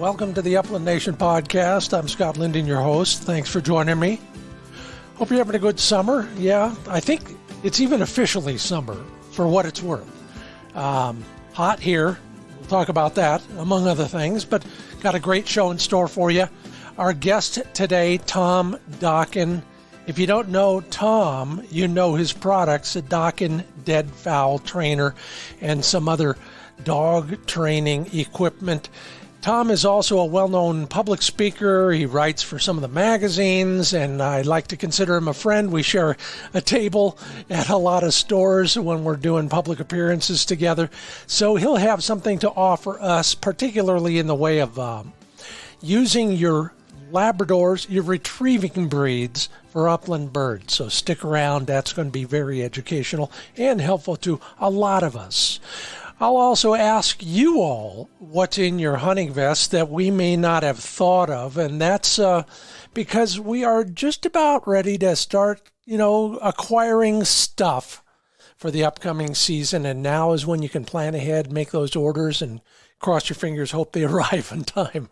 Welcome to the Upland Nation podcast. I'm Scott Linden, your host. Thanks for joining me. Hope you're having a good summer. Yeah, I think it's even officially summer for what it's worth. Hot here. We'll talk about that, among other things, but got a great show in store for you. Our guest today, Tom Dokken. If you don't know Tom, you know his products at Dokken Dead Fowl Trainer and some other dog training equipment. Tom is also a well-known public speaker. He writes for some of the magazines, and I like to consider him a friend. We share a table at a lot of stores when we're doing public appearances together. So he'll have something to offer us, particularly in the way of using your Labradors, your retrieving breeds for upland birds. So stick around. That's going to be very educational and helpful to a lot of us. I'll also ask you all what's in your hunting vest that we may not have thought of, and that's because we are just about ready to start, acquiring stuff for the upcoming season, and now is when you can plan ahead, make those orders, and cross your fingers, hope they arrive in time.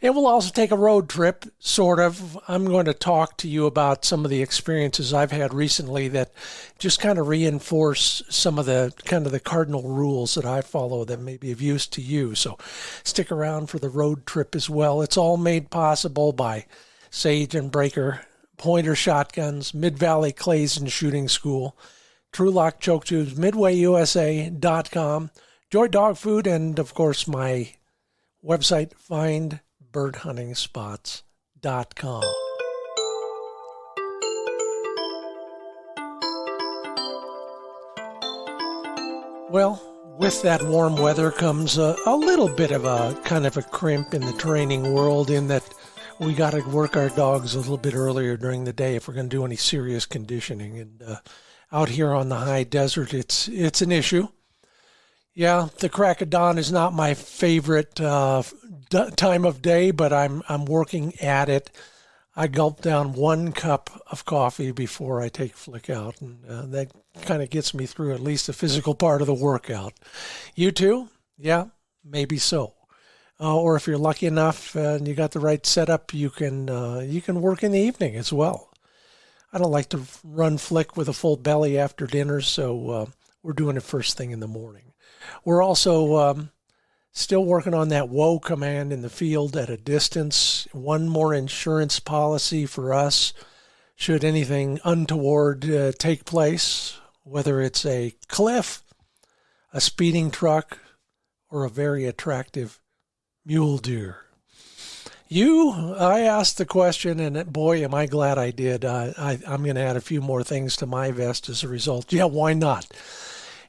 And we'll also take a road trip, sort of. I'm going to talk to you about some of the experiences I've had recently that just kind of reinforce some of the cardinal rules that I follow that may be of use to you. So stick around for the road trip as well. It's all made possible by Sage and Breaker, Pointer Shotguns, Mid-Valley Clays and Shooting School, TrulockChokes, MidwayUSA.com, Joy Dog Food, and of course my website, findbirdhuntingspots.com. Well, with that warm weather comes a little bit of a kind of a crimp in the training world, in that we got to work our dogs a little bit earlier during the day if we're going to do any serious conditioning. And out here on the high desert, it's an issue. Yeah, the crack of dawn is not my favorite time of day, but I'm working at it. I gulp down 1 cup of coffee before I take Flick out, and that kind of gets me through at least the physical part of the workout. You too? Yeah, maybe so. Or if you're lucky enough and you got the right setup, you can work in the evening as well. I don't like to run Flick with a full belly after dinner, so we're doing it first thing in the morning. We're also still working on that whoa command in the field at a distance. One more insurance policy for us should anything untoward take place, whether it's a cliff, a speeding truck, or a very attractive mule deer. I asked the question, and boy, am I glad I did. I'm going to add a few more things to my vest as a result. Yeah, why not?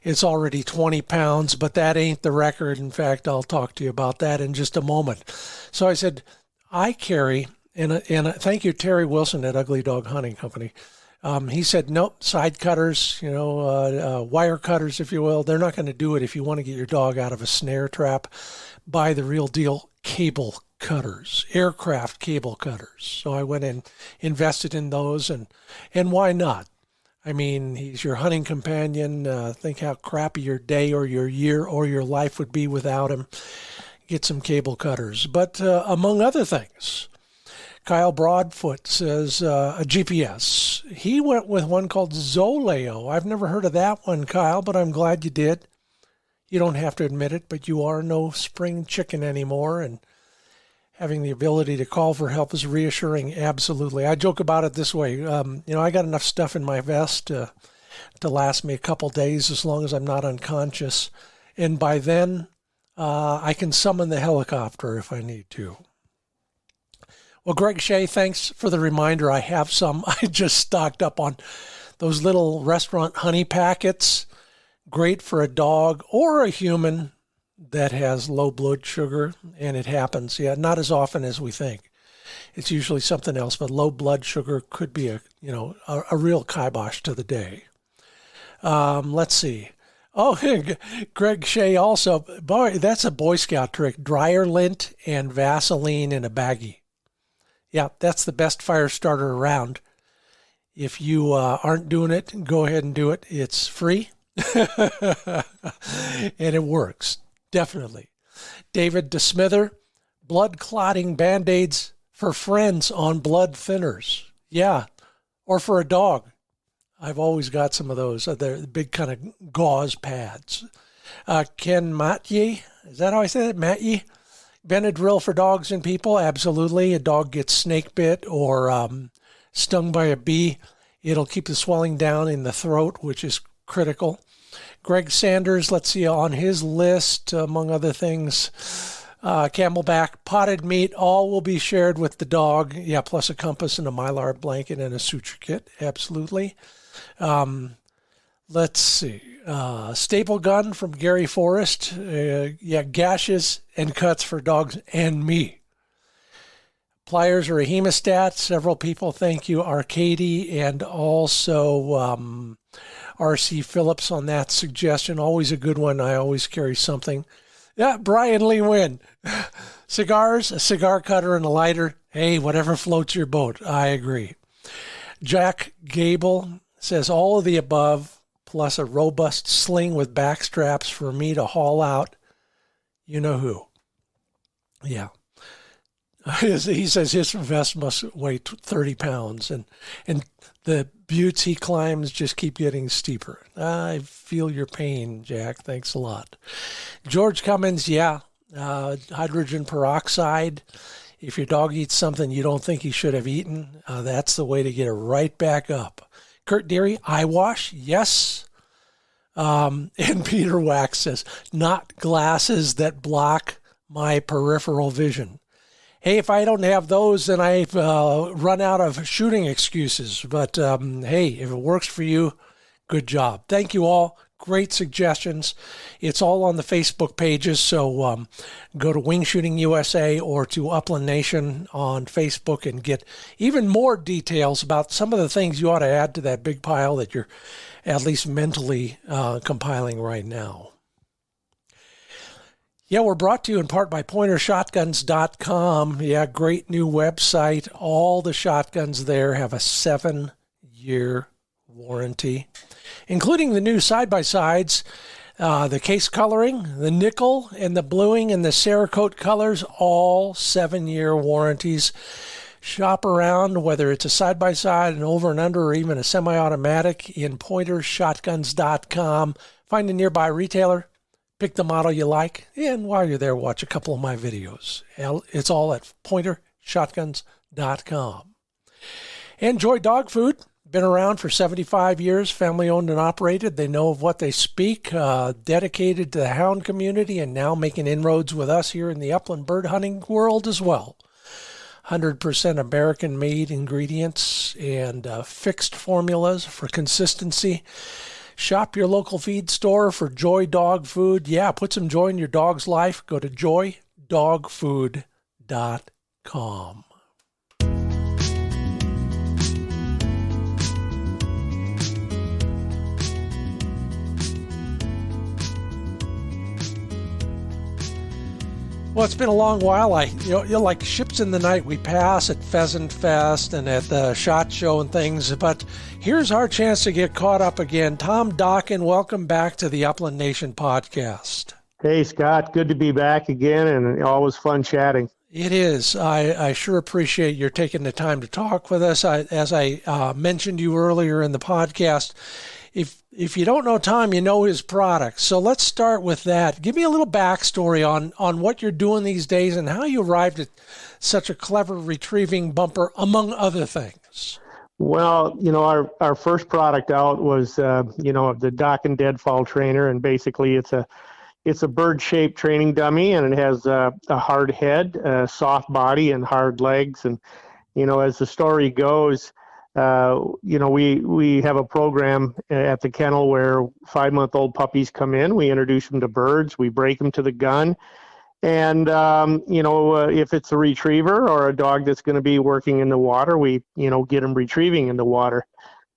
It's already 20 pounds, but that ain't the record. In fact, I'll talk to you about that in just a moment. So I said, I carry, and thank you, Terry Wilson at Ugly Dog Hunting Company. He said, nope, side cutters, wire cutters, if you will. They're not going to do it. If you want to get your dog out of a snare trap, buy the real deal cable cutters, aircraft cable cutters. So I went and invested in those, and why not? I mean, he's your hunting companion. Think how crappy your day or your year or your life would be without him. Get some cable cutters. But among other things, Kyle Broadfoot says a GPS. He went with one called Zoleo. I've never heard of that one, Kyle, but I'm glad you did. You don't have to admit it, but you are no spring chicken anymore, and having the ability to call for help is reassuring, absolutely. I joke about it this way. I got enough stuff in my vest to last me a couple days as long as I'm not unconscious. And by then, I can summon the helicopter if I need to. Well, Greg Shea, thanks for the reminder. I have some. I just stocked up on those little restaurant honey packets. Great for a dog or a human that has low blood sugar, and it happens. Yeah, not as often as we think. It's usually something else, but low blood sugar could be a real kibosh to the day. Let's see. Oh, Greg Shea also, boy, that's a Boy Scout trick. Dryer lint and Vaseline in a baggie. Yeah, that's the best fire starter around. If you aren't doing it, go ahead and do it. It's free, and it works. Definitely. David DeSmither, blood clotting Band-Aids for friends on blood thinners. Yeah, or for a dog. I've always got some of those. They're the big kind of gauze pads. Ken Matye, is that how I say it? Matye? Benadryl for dogs and people? Absolutely. A dog gets snake bit or stung by a bee. It'll keep the swelling down in the throat, which is critical. Greg Sanders, let's see, on his list, among other things, Camelback, potted meat, all will be shared with the dog. Yeah, plus a compass and a Mylar blanket and a suture kit. Absolutely. Let's see. Staple gun from Gary Forrest. Gashes and cuts for dogs and me. Pliers or a hemostat. Several people, thank you, Arcady, and also R.C. Phillips on that suggestion. Always a good one. I always carry something. Yeah, Brian Lee Wynn. Cigars, a cigar cutter, and a lighter. Hey, whatever floats your boat. I agree. Jack Gable says all of the above, plus a robust sling with back straps for me to haul out. You know who. Yeah. He says his vest must weigh 30 pounds, and the buttes he climbs just keep getting steeper. I feel your pain, Jack. Thanks a lot. George Cummins, hydrogen peroxide. If your dog eats something you don't think he should have eaten, that's the way to get it right back up. Kurt Deary, eye wash, yes. And Peter Wax says, not glasses that block my peripheral vision. Hey, if I don't have those, then I've run out of shooting excuses. But hey, if it works for you, good job. Thank you all. Great suggestions. It's all on the Facebook pages. So go to Wing Shooting USA or to Upland Nation on Facebook and get even more details about some of the things you ought to add to that big pile that you're at least mentally compiling right now. Yeah, we're brought to you in part by PointerShotguns.com. Yeah, great new website. All the shotguns there have a 7-year warranty, including the new side-by-sides, the case coloring, the nickel and the bluing and the Cerakote colors, all 7-year warranties. Shop around, whether it's a side-by-side, an over and under, or even a semi-automatic in PointerShotguns.com. Find a nearby retailer. Pick the model you like, and while you're there, watch a couple of my videos. It's all at PointerShotguns.com. Enjoy Dog Food. Been around for 75 years, family-owned and operated. They know of what they speak, dedicated to the hound community, and now making inroads with us here in the upland bird hunting world as well. 100% American-made ingredients and fixed formulas for consistency. Shop your local feed store for Joy Dog Food. Yeah, put some joy in your dog's life. Go to joydogfood.com. Well, it's been a long while. Like ships in the night, we pass at Pheasant Fest and at the SHOT Show and things, but here's our chance to get caught up again. Tom Dokken, welcome back to the Upland Nation podcast. Hey, Scott. Good to be back again, and always fun chatting. It is. I sure appreciate your taking the time to talk with us. As I mentioned you earlier in the podcast, if you don't know Tom, you know his products. So let's start with that. Give me a little backstory on what you're doing these days and how you arrived at such a clever retrieving bumper, among other things. Well, our first product out was, the Dokken Dead Fowl Trainer, and basically it's a bird-shaped training dummy, and it has a hard head, a soft body, and hard legs. And, as the story goes, we have a program at the kennel where 5-month-old puppies come in. We introduce them to birds. We break them to the gun. And, if it's a retriever or a dog that's going to be working in the water, we, get them retrieving in the water.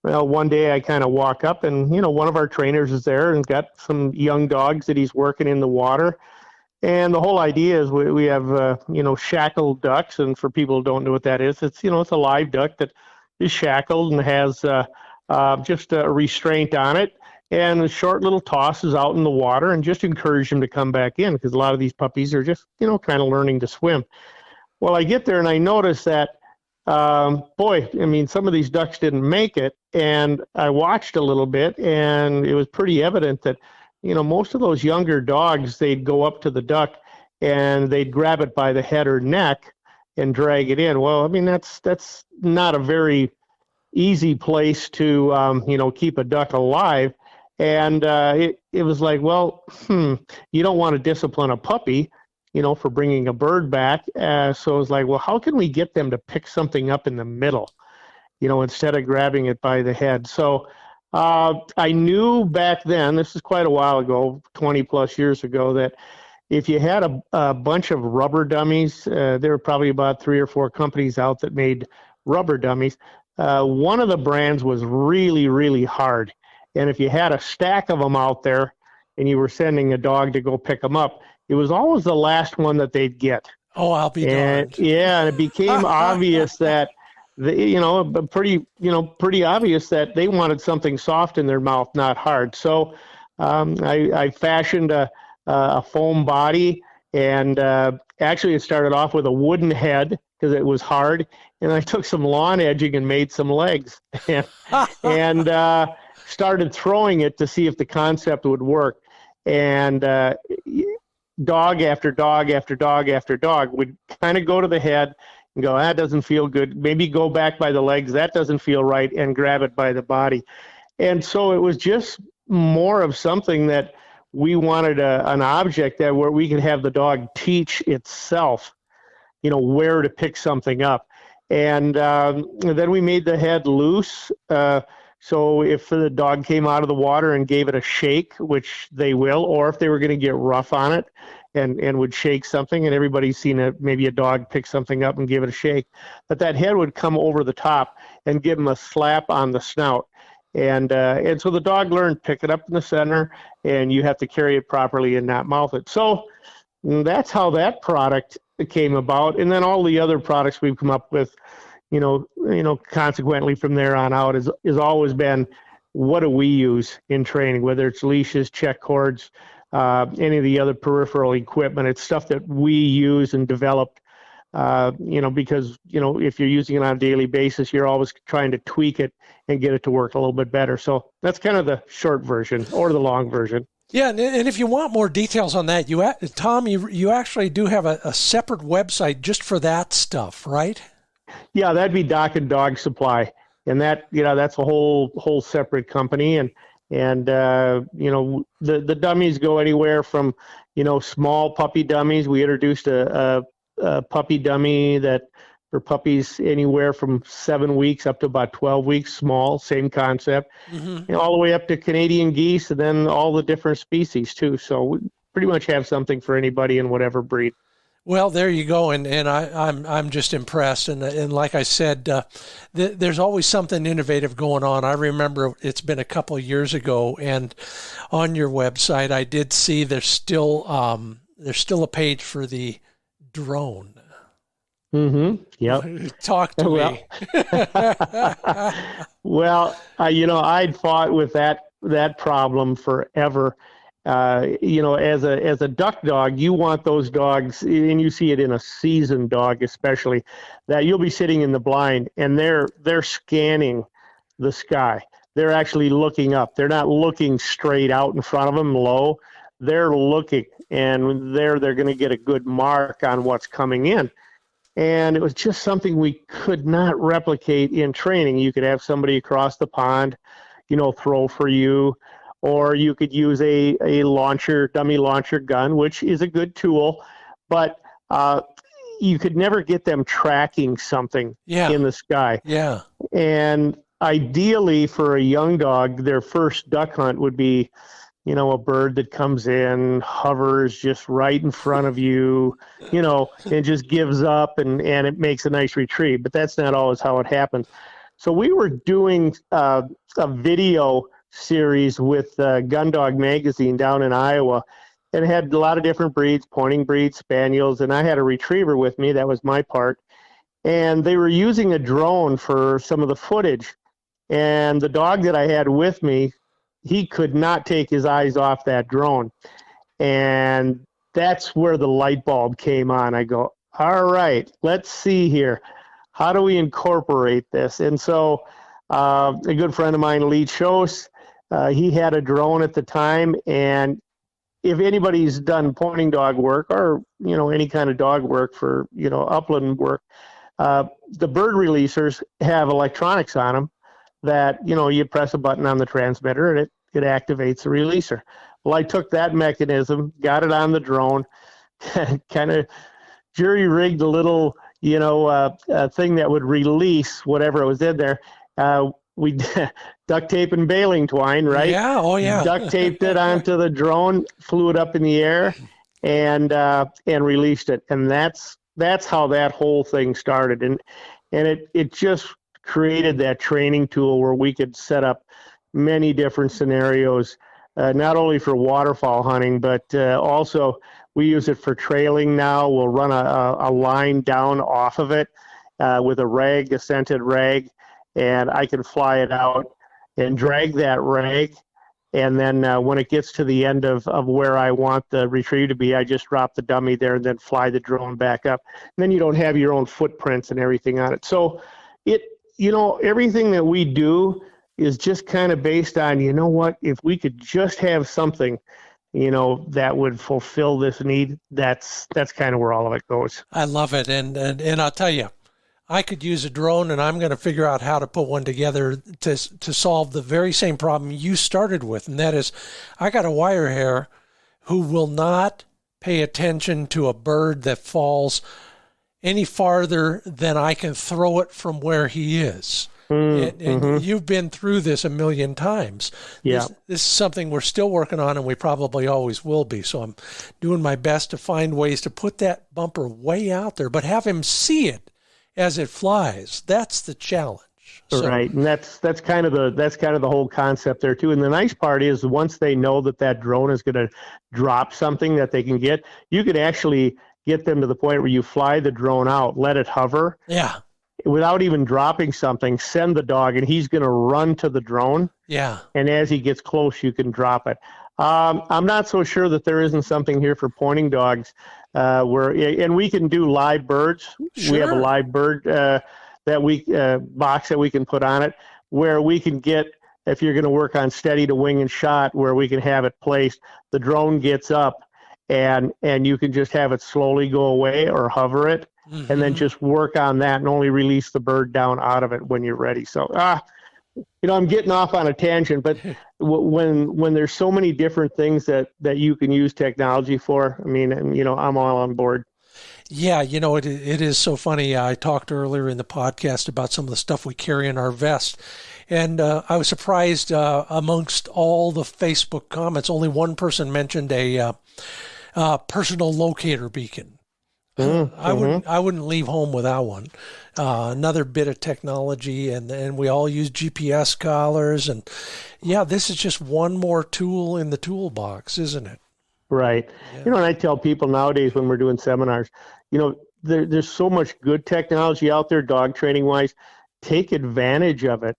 Well, one day I kind of walk up and, one of our trainers is there and got some young dogs that he's working in the water. And the whole idea is we have, shackled ducks. And for people who don't know what that is, it's a live duck that is shackled and has just a restraint on it. and short little tosses out in the water and just encourage them to come back in, because a lot of these puppies are just, kind of learning to swim. Well, I get there and I notice that, boy, I mean, some of these ducks didn't make it. And I watched a little bit, and it was pretty evident that, most of those younger dogs, they'd go up to the duck and they'd grab it by the head or neck and drag it in. Well, I mean, that's not a very easy place to, keep a duck alive. And it was like, well, you don't want to discipline a puppy, for bringing a bird back. So it was like, well, how can we get them to pick something up in the middle, instead of grabbing it by the head? So I knew back then, this is quite a while ago, 20 plus years ago, that if you had a bunch of rubber dummies, there were probably about 3 or 4 companies out that made rubber dummies. One of the brands was really, really hard. And if you had a stack of them out there and you were sending a dog to go pick them up, it was always the last one that they'd get. Oh, I'll be darned. Yeah, and it became obvious that, pretty obvious that they wanted something soft in their mouth, not hard. So I fashioned a foam body, and actually it started off with a wooden head because it was hard, and I took some lawn edging and made some legs, and started throwing it to see if the concept would work. And dog after dog after dog after dog would kind of go to the head and go, that doesn't feel good. Maybe go back by the legs. That doesn't feel right, and grab it by the body. And so it was just more of something that we wanted an object that where we could have the dog teach itself, where to pick something up. And then we made the head loose. So if the dog came out of the water and gave it a shake, which they will, or if they were going to get rough on it and would shake something, and everybody's seen maybe a dog pick something up and give it a shake, but that head would come over the top and give them a slap on the snout. And so the dog learned, pick it up in the center, and you have to carry it properly and not mouth it. So that's how that product came about. And then all the other products we've come up with, consequently from there on out has always been, what do we use in training, whether it's leashes, check cords, any of the other peripheral equipment. It's stuff that we use and developed, because, if you're using it on a daily basis, you're always trying to tweak it and get it to work a little bit better. So that's kind of the short version or the long version. Yeah, and if you want more details on that, Tom, you actually do have a separate website just for that stuff, right? Yeah, that'd be Dokken Dog Supply, and that's a whole separate company, and the dummies go anywhere from small puppy dummies. We introduced a puppy dummy that for puppies anywhere from 7 weeks up to about 12 weeks, small, same concept, all the way up to Canadian geese, and then all the different species too. So we pretty much have something for anybody in whatever breed. Well, there you go, and I'm just impressed, and like I said, there's always something innovative going on. I remember it's been a couple of years ago, and on your website, I did see there's still a page for the drone. Yep. Talk to me. Well, I'd fought with that problem forever. As a duck dog, you want those dogs, and you see it in a seasoned dog especially, that you'll be sitting in the blind and they're scanning the sky. They're actually looking up. They're not looking straight out in front of them low. They're looking, and they're going to get a good mark on what's coming in. And it was just something we could not replicate in training. You could have somebody across the pond, throw for you, or you could use a dummy launcher gun, which is a good tool, but you could never get them tracking something in the sky. Yeah. And ideally for a young dog, their first duck hunt would be, a bird that comes in, hovers just right in front of you, and just gives up and it makes a nice retrieve. But that's not always how it happens. So we were doing a video series with Gun Dog Magazine down in Iowa, and it had a lot of different breeds, pointing breeds, spaniels, and I had a retriever with me. That was my part. And they were using a drone for some of the footage. And the dog that I had with me, he could not take his eyes off that drone. And that's where the light bulb came on. I go, all right, let's see here. How do we incorporate this? And so a good friend of mine, Lee Chose, he had a drone at the time. And if anybody's done pointing dog work or, any kind of dog work for, upland work, the bird releasers have electronics on them that, you press a button on the transmitter and it activates the releaser. Well, I took that mechanism, got it on the drone, kind of jury-rigged a little, thing that would release whatever was in there. We duct tape and baling twine, right? Yeah, oh yeah. Duct taped it onto the drone, flew it up in the air, and released it. And that's how that whole thing started. And it just created that training tool where we could set up many different scenarios, not only for waterfowl hunting, but also we use it for trailing now. We'll run a line down off of it with a scented rag, and I can fly it out and drag that rag. And then when it gets to the end of where I want the retrieve to be, I just drop the dummy there and then fly the drone back up. And then you don't have your own footprints and everything on it. So everything that we do is just kind of based on, if we could just have something, that would fulfill this need, that's kind of where all of it goes. I love it. And I'll tell you, I could use a drone, and I'm going to figure out how to put one together to solve the very same problem you started with. And that is, I got a wire hair who will not pay attention to a bird that falls any farther than I can throw it from where he is. And you've been through this a million times. Yeah. This is something we're still working on, and we probably always will be. So I'm doing my best to find ways to put that bumper way out there, but have him see it as it flies. That's the challenge. Right, and that's kind of the whole concept there too. And the nice part is, once they know that drone is going to drop something that they can get, you could actually get them to the point where you fly the drone out, let it hover. Yeah. Without even dropping something, send the dog, and he's going to run to the drone. Yeah. And as he gets close, you can drop it. I'm not so sure that there isn't something here for pointing dogs and we can do live birds. Sure. We have a live bird box that we can put on it, where we can get, if you're going to work on steady to wing and shot, where we can have it placed. The drone gets up, and you can just have it slowly go away or hover it. Mm-hmm. And then just work on that and only release the bird down out of it when you're ready. So, I'm getting off on a tangent, but when there's so many different things that you can use technology for, I'm all on board. Yeah, it is so funny. I talked earlier in the podcast about some of the stuff we carry in our vest. And I was surprised amongst all the Facebook comments, only one person mentioned a personal locator beacon. Mm-hmm. I wouldn't leave home without one. Another bit of technology, and we all use GPS collars, and this is just one more tool in the toolbox, isn't it? Right. Yeah. And I tell people nowadays when we're doing seminars, there's so much good technology out there, dog training wise. Take advantage of it.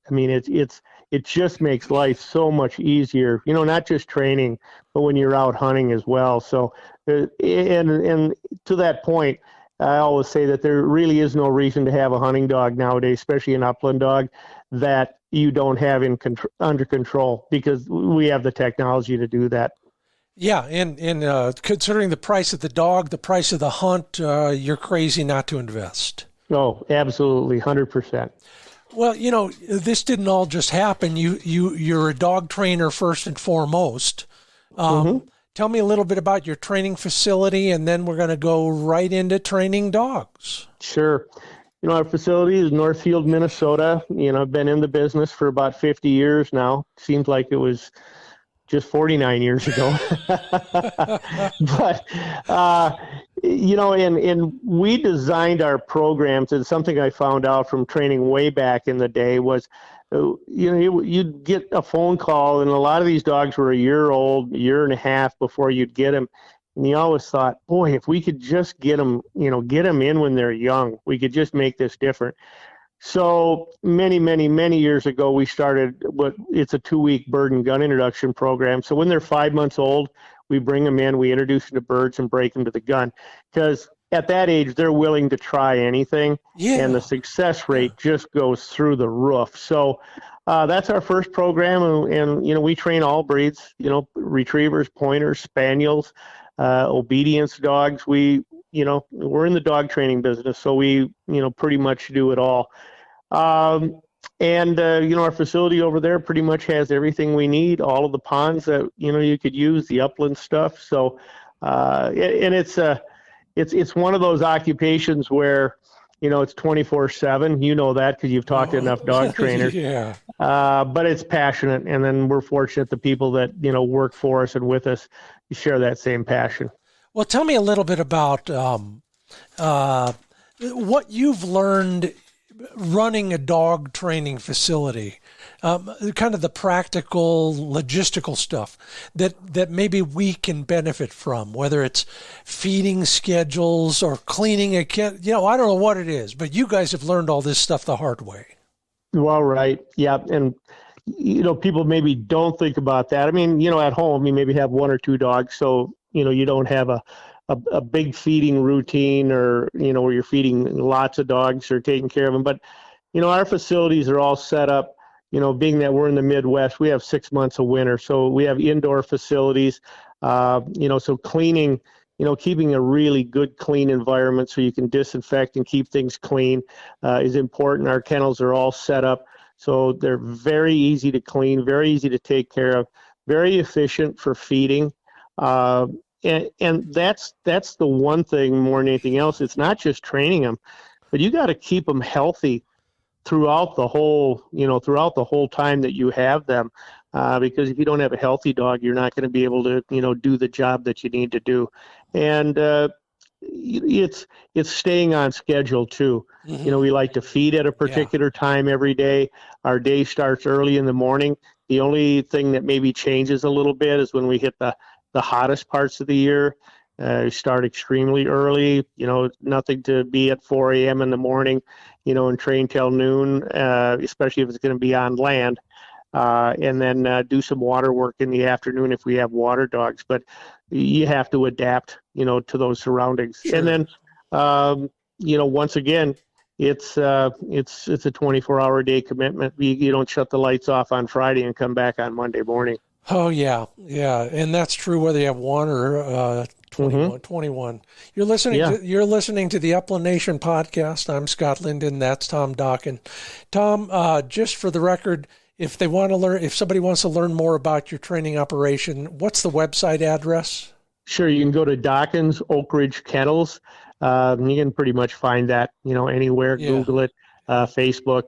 It just makes life so much easier. Not just training, but when you're out hunting as well. So. And to that point, I always say that there really is no reason to have a hunting dog nowadays, especially an upland dog, that you don't have under control, because we have the technology to do that. Yeah, and considering the price of the dog, the price of the hunt, you're crazy not to invest. Oh, absolutely, 100%. Well, this didn't all just happen. You're a dog trainer first and foremost. Tell me a little bit about your training facility, and then we're going to go right into training dogs. Sure. Our facility is Northfield, Minnesota. I've been in the business for about 50 years now. Seems like it was just 49 years ago. But, and we designed our programs, and something I found out from training way back in the day was, you'd get a phone call, and a lot of these dogs were a year old, a year and a half before you'd get them. And you always thought, boy, if we could just get them in when they're young, we could just make this different. So many years ago, we started it's a 2-week bird and gun introduction program. So when they're 5 months old, we bring them in, we introduce them to birds and break them to the gun. Because at that age, they're willing to try anything. Yeah. And the success rate just goes through the roof. So that's our first program. And, we train all breeds, retrievers, pointers, spaniels, obedience dogs. We're in the dog training business, so we, pretty much do it all. Our facility over there pretty much has everything we need, all of the ponds that, you could use, the upland stuff. So, and it's one of those occupations where, it's 24/7. You know that because you've talked to enough dog trainers. Yeah. But it's passionate. And then we're fortunate the people that, work for us and with us share that same passion. Well, tell me a little bit about what you've learned running a dog training facility, kind of the practical, logistical stuff that maybe we can benefit from, whether it's feeding schedules or cleaning a kid. I don't know what it is, but you guys have learned all this stuff the hard way. Well, right. Yeah. And, people maybe don't think about that. I mean, at home, you maybe have 1 or 2 dogs. So, you don't have a big feeding routine or, where you're feeding lots of dogs or taking care of them. But, our facilities are all set up, being that we're in the Midwest, we have 6 months of winter. So we have indoor facilities, so cleaning, keeping a really good clean environment so you can disinfect and keep things clean is important. Our kennels are all set up. So they're very easy to clean, very easy to take care of, very efficient for feeding. And that's the one thing more than anything else. It's not just training them, but you got to keep them healthy throughout the whole time that you have them. Because if you don't have a healthy dog, you're not going to be able to, do the job that you need to do. And it's staying on schedule too. Mm-hmm. We like to feed at a particular time every day. Our day starts early in the morning. The only thing that maybe changes a little bit is when we hit the hottest parts of the year. We start extremely early, nothing to be at 4 a.m. in the morning, and train till noon, especially if it's going to be on land. And then do some water work in the afternoon if we have water dogs. But you have to adapt, to those surroundings. Sure. And then, once again, it's a 24-hour day commitment. You don't shut the lights off on Friday and come back on Monday morning. Oh, yeah. And that's true whether you have 1 or 21. Mm-hmm. 21. You're listening to the Upland Nation podcast. I'm Scott Linden. That's Tom Dokken. Tom, just for the record, if somebody wants to learn more about your training operation, what's the website address? Sure. You can go to Dokken's Oak Ridge Kennels. You can pretty much find that, anywhere. Yeah. Google it. Facebook,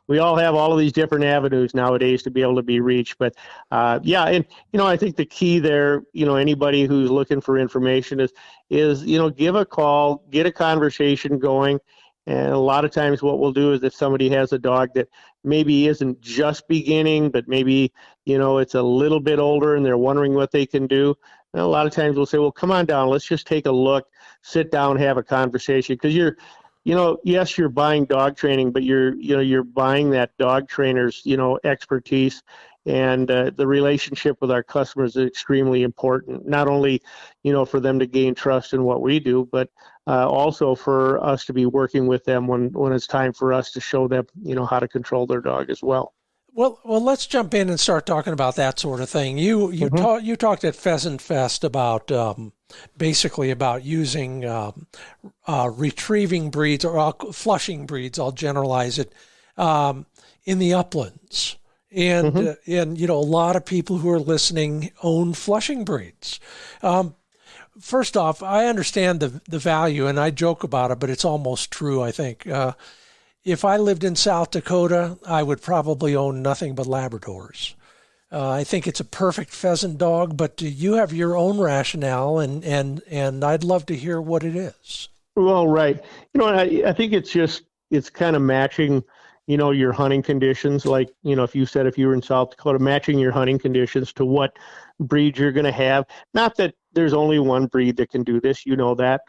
we all have all of these different avenues nowadays to be able to be reached. But and I think the key there, anybody who's looking for information is give a call, get a conversation going. And a lot of times what we'll do is if somebody has a dog that maybe isn't just beginning, but maybe, it's a little bit older and they're wondering what they can do. And a lot of times we'll say, well, come on down, let's just take a look, sit down, have a conversation. Because yes, you're buying dog training, but you're buying that dog trainer's, expertise, and the relationship with our customers is extremely important. Not only, for them to gain trust in what we do, but also for us to be working with them when it's time for us to show them, how to control their dog as well. Well, let's jump in and start talking about that sort of thing. You talked at Pheasant Fest about basically about using retrieving breeds or flushing breeds. I'll generalize it in the uplands, and a lot of people who are listening own flushing breeds. First off, I understand the value, and I joke about it, but it's almost true. I think. If I lived in South Dakota, I would probably own nothing but Labradors. I think it's a perfect pheasant dog, but you have your own rationale, and I'd love to hear what it is. Well, right. I think it's kind of matching, your hunting conditions. Like, if you were in South Dakota, matching your hunting conditions to what breed you're going to have. Not that there's only one breed that can do this. You know that.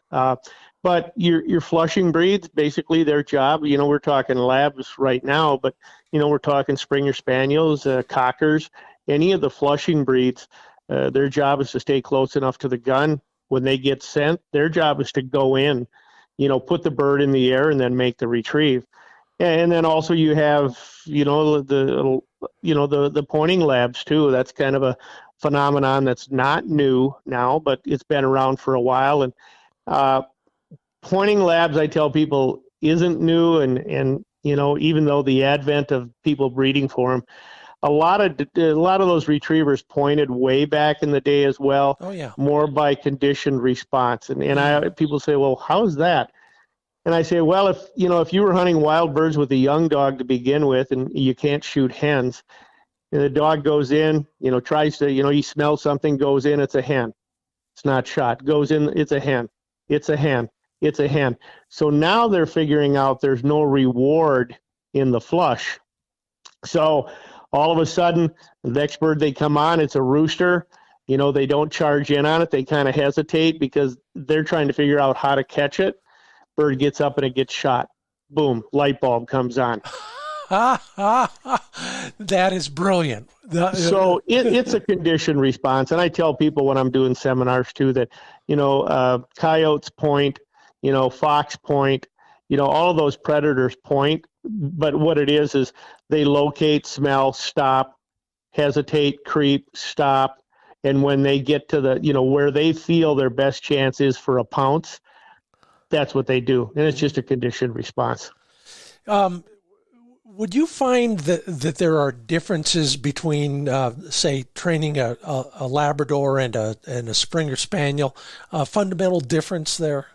But your flushing breeds, basically their job, we're talking labs right now, but, we're talking Springer Spaniels, Cockers, any of the flushing breeds, their job is to stay close enough to the gun. When they get sent, their job is to go in, put the bird in the air and then make the retrieve. And then also you have, the pointing labs too. That's kind of a phenomenon that's not new now, but it's been around for a while. And pointing labs, I tell people, isn't new. And even though the advent of people breeding for them, a lot of those retrievers pointed way back in the day as well. Oh yeah. More by conditioned response. And people say, well, how is that? And I say, well, if you were hunting wild birds with a young dog to begin with, and you can't shoot hens, and the dog goes in, tries to, he smells something, goes in, it's a hen. It's not shot. Goes in, it's a hen. It's a hen. It's a hen. So now they're figuring out there's no reward in the flush. So all of a sudden, the next bird they come on, it's a rooster. They don't charge in on it. They kind of hesitate because they're trying to figure out how to catch it. Bird gets up and it gets shot. Boom, light bulb comes on. That is brilliant. So it's a conditioned response. And I tell people when I'm doing seminars too that, coyotes point, fox point, all of those predators point. But what it is they locate, smell, stop, hesitate, creep, stop. And when they get to the, where they feel their best chance is for a pounce, that's what they do. And it's just a conditioned response. Would you find that there are differences between, say, training a Labrador and a Springer Spaniel? A fundamental difference there?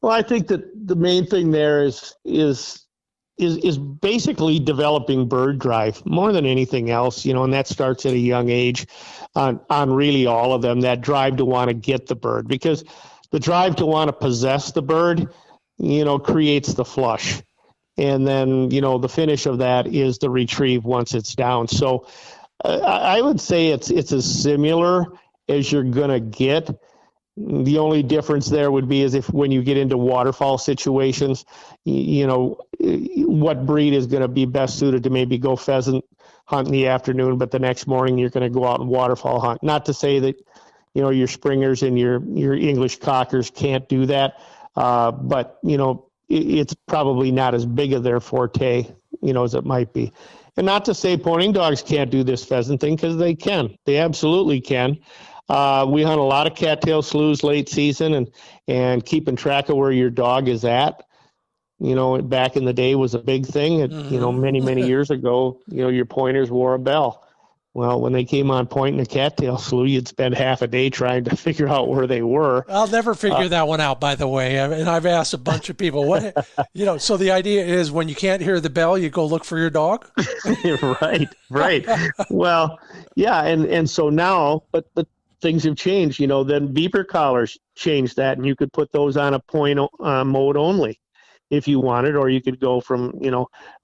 Well, I think that the main thing there is basically developing bird drive more than anything else, and that starts at a young age on really all of them, that drive to want to get the bird, because the drive to want to possess the bird, creates the flush. And then, the finish of that is the retrieve once it's down. So I would say it's as similar as you're going to get. The only difference there would be is if when you get into waterfall situations, what breed is going to be best suited to maybe go pheasant hunt in the afternoon, but the next morning you're going to go out and waterfall hunt. Not to say that, your Springers and your English Cockers can't do that, but, it's probably not as big of their forte, as it might be. And not to say pointing dogs can't do this pheasant thing, because they can. They absolutely can. We hunt a lot of cattail sloughs late season, and keeping track of where your dog is at, back in the day was a big thing. Many, many years ago, your pointers wore a bell. Well, when they came on point in a cattail slough, you'd spend half a day trying to figure out where they were. I'll never figure that one out, by the way. And I've asked a bunch of people, so the idea is when you can't hear the bell, you go look for your dog? Right. Well, yeah. And so now, but things have changed, then beeper collars changed that, and you could put those on a point mode only if you wanted, or you could go from,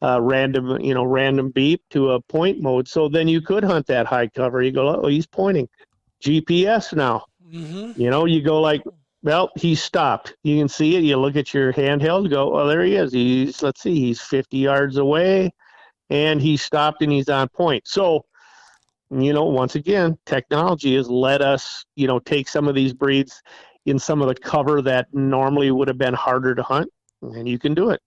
random beep to a point mode. So then you could hunt that high cover. You go, oh, he's pointing. GPS now. Mm-hmm. You go like, well, he's stopped. You can see it. You look at your handheld, go, oh, there he is. He's 50 yards away, and he stopped and he's on point. So, once again, technology has let us, take some of these breeds in some of the cover that normally would have been harder to hunt, and you can do it.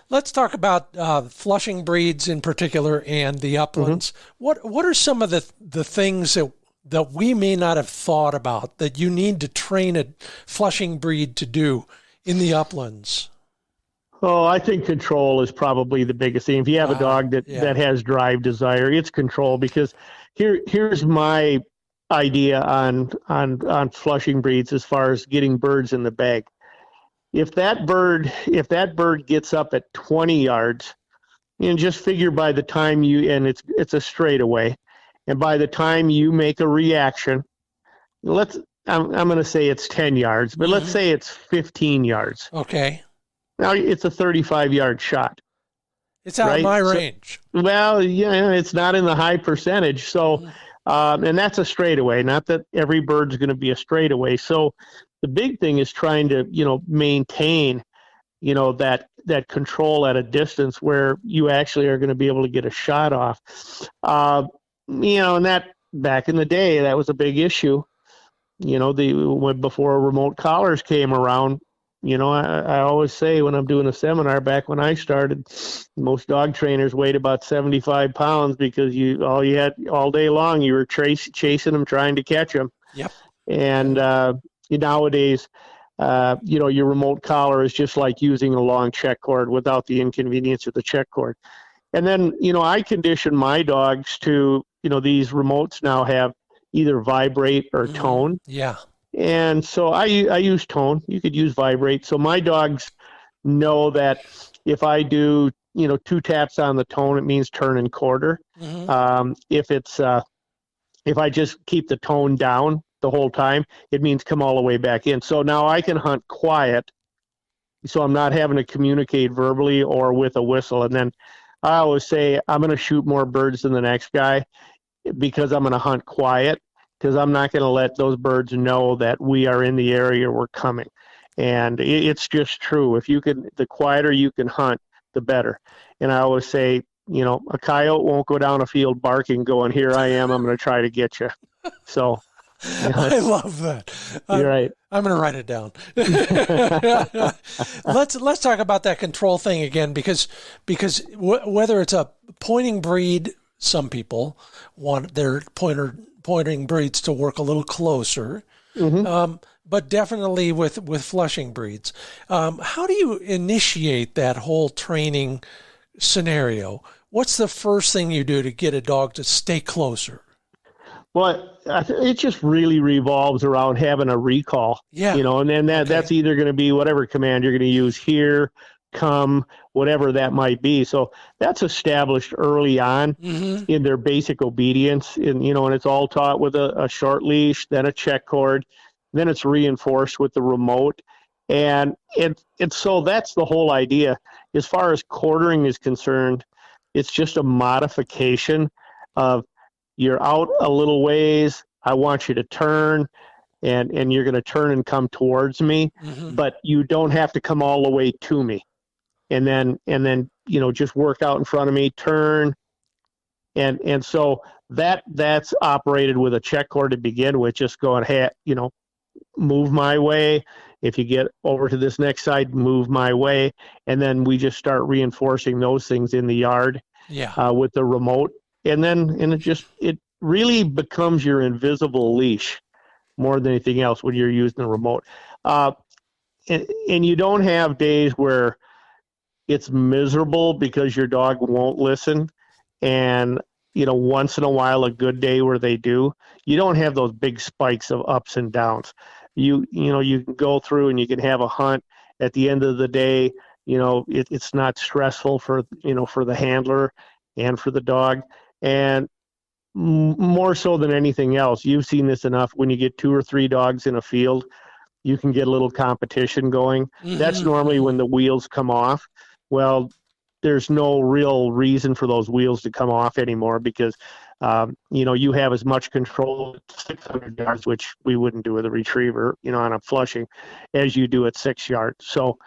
Let's talk about flushing breeds in particular and the uplands. Mm-hmm. What are some of the things that we may not have thought about that you need to train a flushing breed to do in the uplands? Oh, I think control is probably the biggest thing. If you have a dog that has drive desire, it's control, because here's my idea on flushing breeds as far as getting birds in the bag. If that bird gets up at 20 yards, just figure by the time it's a straightaway, and by the time you make a reaction, I'm going to say it's 10 yards, but let's say it's 15 yards. Okay. Now it's a 35-yard shot. It's out of my range. Well, yeah, it's not in the high percentage. So And that's a straightaway. Not that every bird's going to be a straightaway. So the big thing is trying to, maintain, that control at a distance where you actually are going to be able to get a shot off. And that back in the day, that was a big issue. Before remote collars came around, I always say when I'm doing a seminar, back when I started, most dog trainers weighed about 75 pounds because all you had all day long, you were chasing them, trying to catch them. Yep. And nowadays, your remote collar is just like using a long check cord without the inconvenience of the check cord. And then, I condition my dogs to, these remotes now have either vibrate or tone. Yeah. And so I use tone. You could use vibrate. So my dogs know that if I do, 2 taps on the tone, it means turn and quarter. If I just keep the tone down the whole time, it means come all the way back in. So now I can hunt quiet. So I'm not having to communicate verbally or with a whistle. And then I always say I'm going to shoot more birds than the next guy because I'm going to hunt quiet, because I'm not going to let those birds know that we are in the area, we're coming. And it's just true. The quieter you can hunt, the better. And I always say, a coyote won't go down a field barking going, here I am, I'm going to try to get you. So. I love that. You're right. I'm going to write it down. Let's talk about that control thing again, because whether it's a pointing breed, some people want their pointing breeds to work a little closer, but definitely with flushing breeds. How do you initiate that whole training scenario? What's the first thing you do to get a dog to stay closer? Well, it just really revolves around having a recall. Yeah. And then that's either going to be whatever command you're going to use, here, come, whatever that might be. So that's established early on in their basic obedience. And it's all taught with a short leash, then a check cord, then it's reinforced with the remote. And so that's the whole idea. As far as quartering is concerned, it's just a modification of, you're out a little ways, I want you to turn, and you're going to turn and come towards me, but you don't have to come all the way to me. And then just work out in front of me, turn. And so that's operated with a check cord to begin with, just going, hey, move my way. If you get over to this next side, move my way. And then we just start reinforcing those things in the yard with the remote. And it really becomes your invisible leash more than anything else when you're using the remote. And you don't have days where it's miserable because your dog won't listen. And, once in a while, a good day where they do. You don't have those big spikes of ups and downs. You can go through and you can have a hunt. At the end of the day, it's not stressful for the handler and for the dog. And more so than anything else, you've seen this enough. When you get 2 or 3 dogs in a field, you can get a little competition going. That's normally when the wheels come off. Well, there's no real reason for those wheels to come off anymore because, you have as much control at 600 yards, which we wouldn't do with a retriever, on a flushing, as you do at 6 yards. So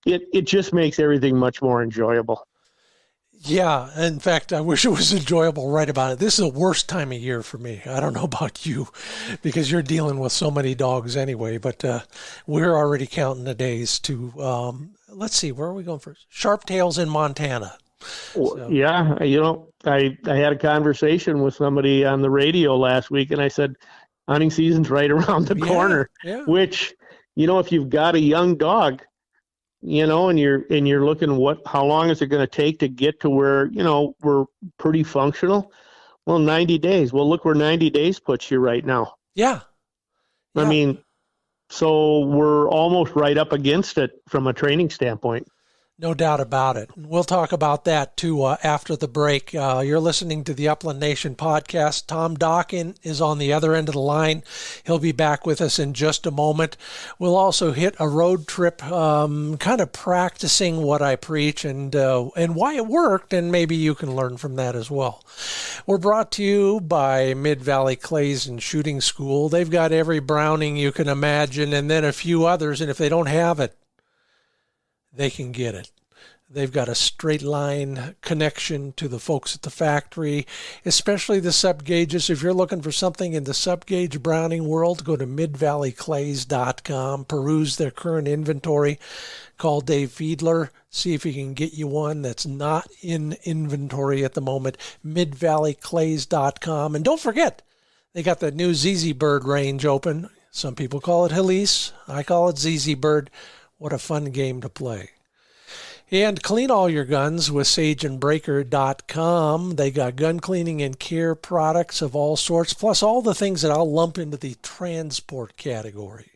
it just makes everything much more enjoyable. Yeah. In fact, I wish it was enjoyable right about it. This is the worst time of year for me. I don't know about you because you're dealing with so many dogs anyway, but we're already counting the days to, let's see, where are we going first? Sharptails in Montana. So. Yeah. I had a conversation with somebody on the radio last week and I said, hunting season's right around the corner, which, if you've got a young dog, and you're looking how long is it going to take to get to where, we're pretty functional? Well, 90 days. Well, look where 90 days puts you right now. Yeah. I mean, so we're almost right up against it from a training standpoint. No doubt about it. We'll talk about that too after the break. You're listening to the Upland Nation podcast. Tom Dokken is on the other end of the line. He'll be back with us in just a moment. We'll also hit a road trip, kind of practicing what I preach and why it worked, and maybe you can learn from that as well. We're brought to you by Mid-Valley Clays and Shooting School. They've got every Browning you can imagine, and then a few others, and if they don't have it, they can get it. They've got a straight line connection to the folks at the factory, especially the sub-gauges. If you're looking for something in the sub-gauge Browning world, go to midvalleyclays.com, peruse their current inventory, call Dave Fiedler, see if he can get you one that's not in inventory at the moment, midvalleyclays.com. And don't forget, they got the new ZZ Bird range open. Some people call it Helise. I call it ZZ Bird. What a fun game to play. And clean all your guns with sageandbreaker.com. They got gun cleaning and care products of all sorts, plus all the things that I'll lump into the transport category.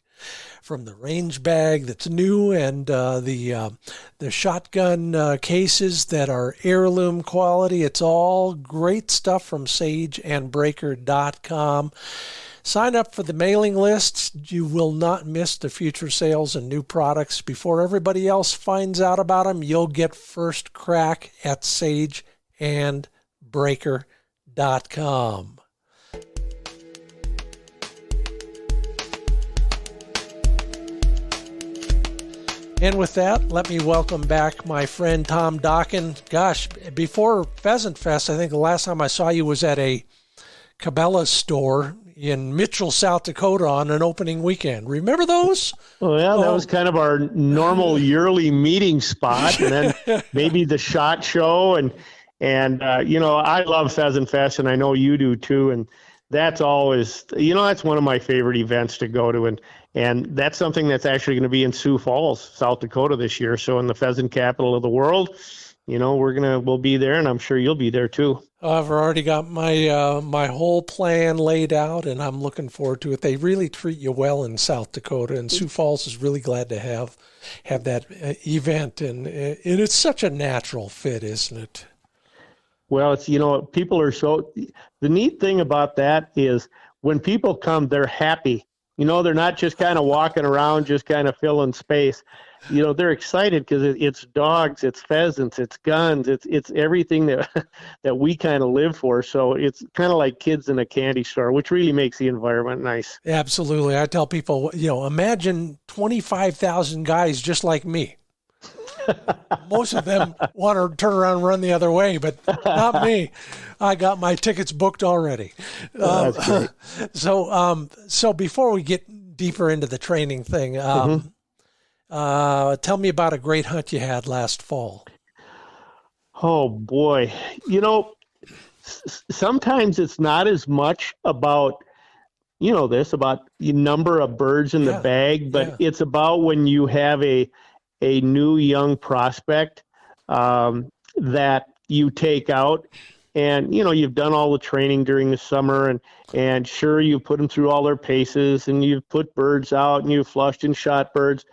From the range bag that's new and the shotgun cases that are heirloom quality. It's all great stuff from sageandbreaker.com. Sign up for the mailing lists. You will not miss the future sales and new products. Before everybody else finds out about them, you'll get first crack at sageandbreaker.com. And with that, let me welcome back my friend Tom Dokken. Gosh, before Pheasant Fest, I think the last time I saw you was at a Cabela's store in Mitchell, South Dakota on an opening weekend. Remember those? Well, yeah, that was kind of our normal yearly meeting spot, and then maybe the SHOT Show. And I love Pheasant Fest, and I know you do too. And that's always, that's one of my favorite events to go to. And that's something that's actually going to be in Sioux Falls, South Dakota this year. So in the pheasant capital of the world, we'll be there, and I'm sure you'll be there too. I've already got my whole plan laid out, and I'm looking forward to it. They really treat you well in South Dakota, and Sioux Falls is really glad to have that event, and it's such a natural fit, isn't it? Well, it's people are so. The neat thing about that is when people come, they're happy. They're not just kind of walking around, just kind of filling space. They're excited because it's dogs, it's pheasants, it's guns, it's everything that we kind of live for. So it's kind of like kids in a candy store, which really makes the environment nice. Absolutely. I tell people, imagine 25,000 guys just like me. Most of them want to turn around and run the other way, but not me. I got my tickets booked already. That's great. So before we get deeper into the training thing, tell me about a great hunt you had last fall. Oh boy. Sometimes it's not as much about, about the number of birds in the bag, but it's about when you have a new young prospect that you take out, and you've done all the training during the summer, and sure, you put them through all their paces, and you've put birds out, and you've flushed and shot birds.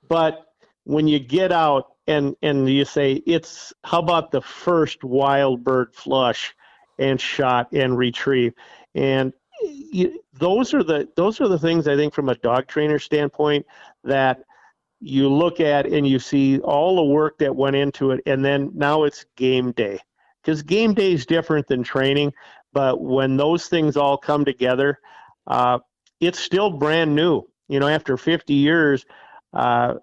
But when you get out and you say, how about the first wild bird flush and shot and retrieve? And those are the things, I think, from a dog trainer standpoint, that you look at and you see all the work that went into it. And then now it's game day, because game day is different than training. But when those things all come together, it's still brand new. After 50 years, I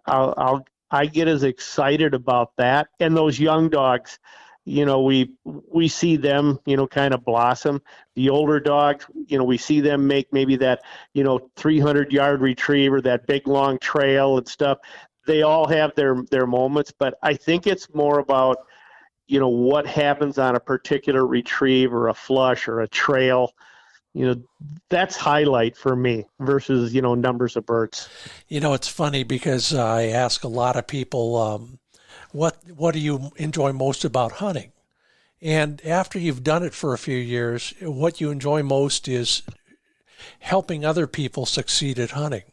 get as excited about that. And those young dogs, we see them, kind of blossom. The older dogs, we see them make maybe that, 300-yard retriever, that big long trail and stuff. They all have their moments, but I think it's more about, what happens on a particular retrieve or a flush or a trail. That's highlight for me versus, numbers of birds. It's funny because I ask a lot of people, what do you enjoy most about hunting? And after you've done it for a few years, what you enjoy most is helping other people succeed at hunting.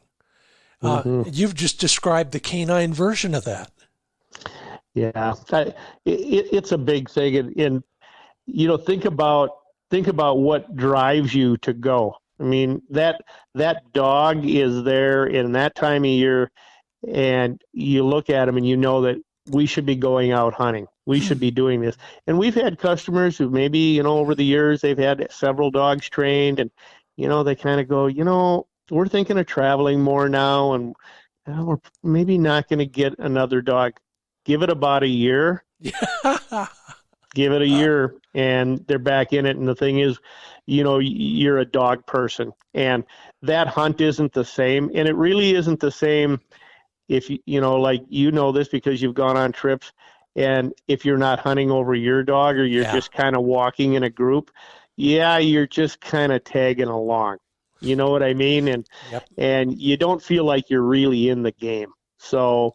You've just described the canine version of that. Yeah, it's a big thing, and think about what drives you to go. I mean, that dog is there in that time of year, and you look at them and you know that we should be going out hunting. We should be doing this. And we've had customers who maybe, over the years they've had several dogs trained, and they kind of go, we're thinking of traveling more now, and we're maybe not going to get another dog. Give it about a year. Give it a year, and they're back in it. And the thing is, you're a dog person, and that hunt isn't the same. And it really isn't the same if like this because you've gone on trips, and if you're not hunting over your dog, or you're just kind of walking in a group, you're just kind of tagging along. You know what I mean? And you don't feel like you're really in the game. So,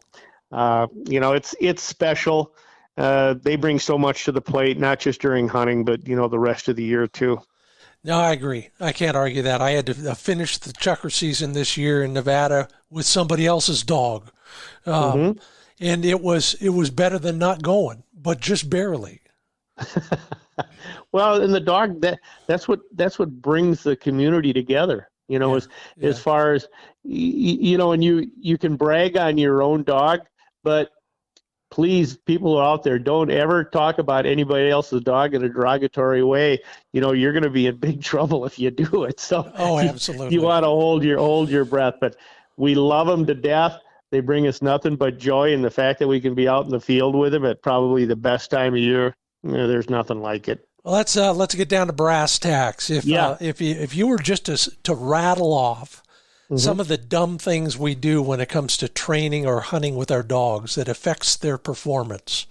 it's special. They bring so much to the plate, not just during hunting, but the rest of the year too. No, I agree. I can't argue that. I had to finish the chucker season this year in Nevada with somebody else's dog, and it was better than not going, but just barely. Well, and the dog that's what brings the community together. As far as and you can brag on your own dog, but please, people out there, don't ever talk about anybody else's dog in a derogatory way. You're going to be in big trouble if you do it. So, absolutely, you want to hold your breath. But we love them to death. They bring us nothing but joy, and the fact that we can be out in the field with them at probably the best time of year, there's nothing like it. Well, let's get down to brass tacks. If you were just to rattle off some of the dumb things we do when it comes to training or hunting with our dogs that affects their performance.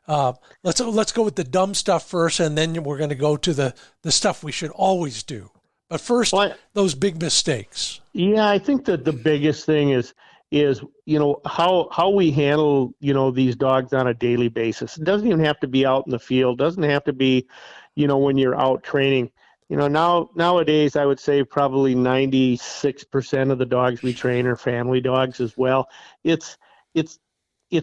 Let's go with the dumb stuff first, and then we're going to go to the stuff we should always do. But first, those big mistakes. Yeah, I think that the biggest thing is how we handle these dogs on a daily basis. It doesn't even have to be out in the field. It doesn't have to be when you're out training. Nowadays, I would say probably 96% of the dogs we train are family dogs as well. If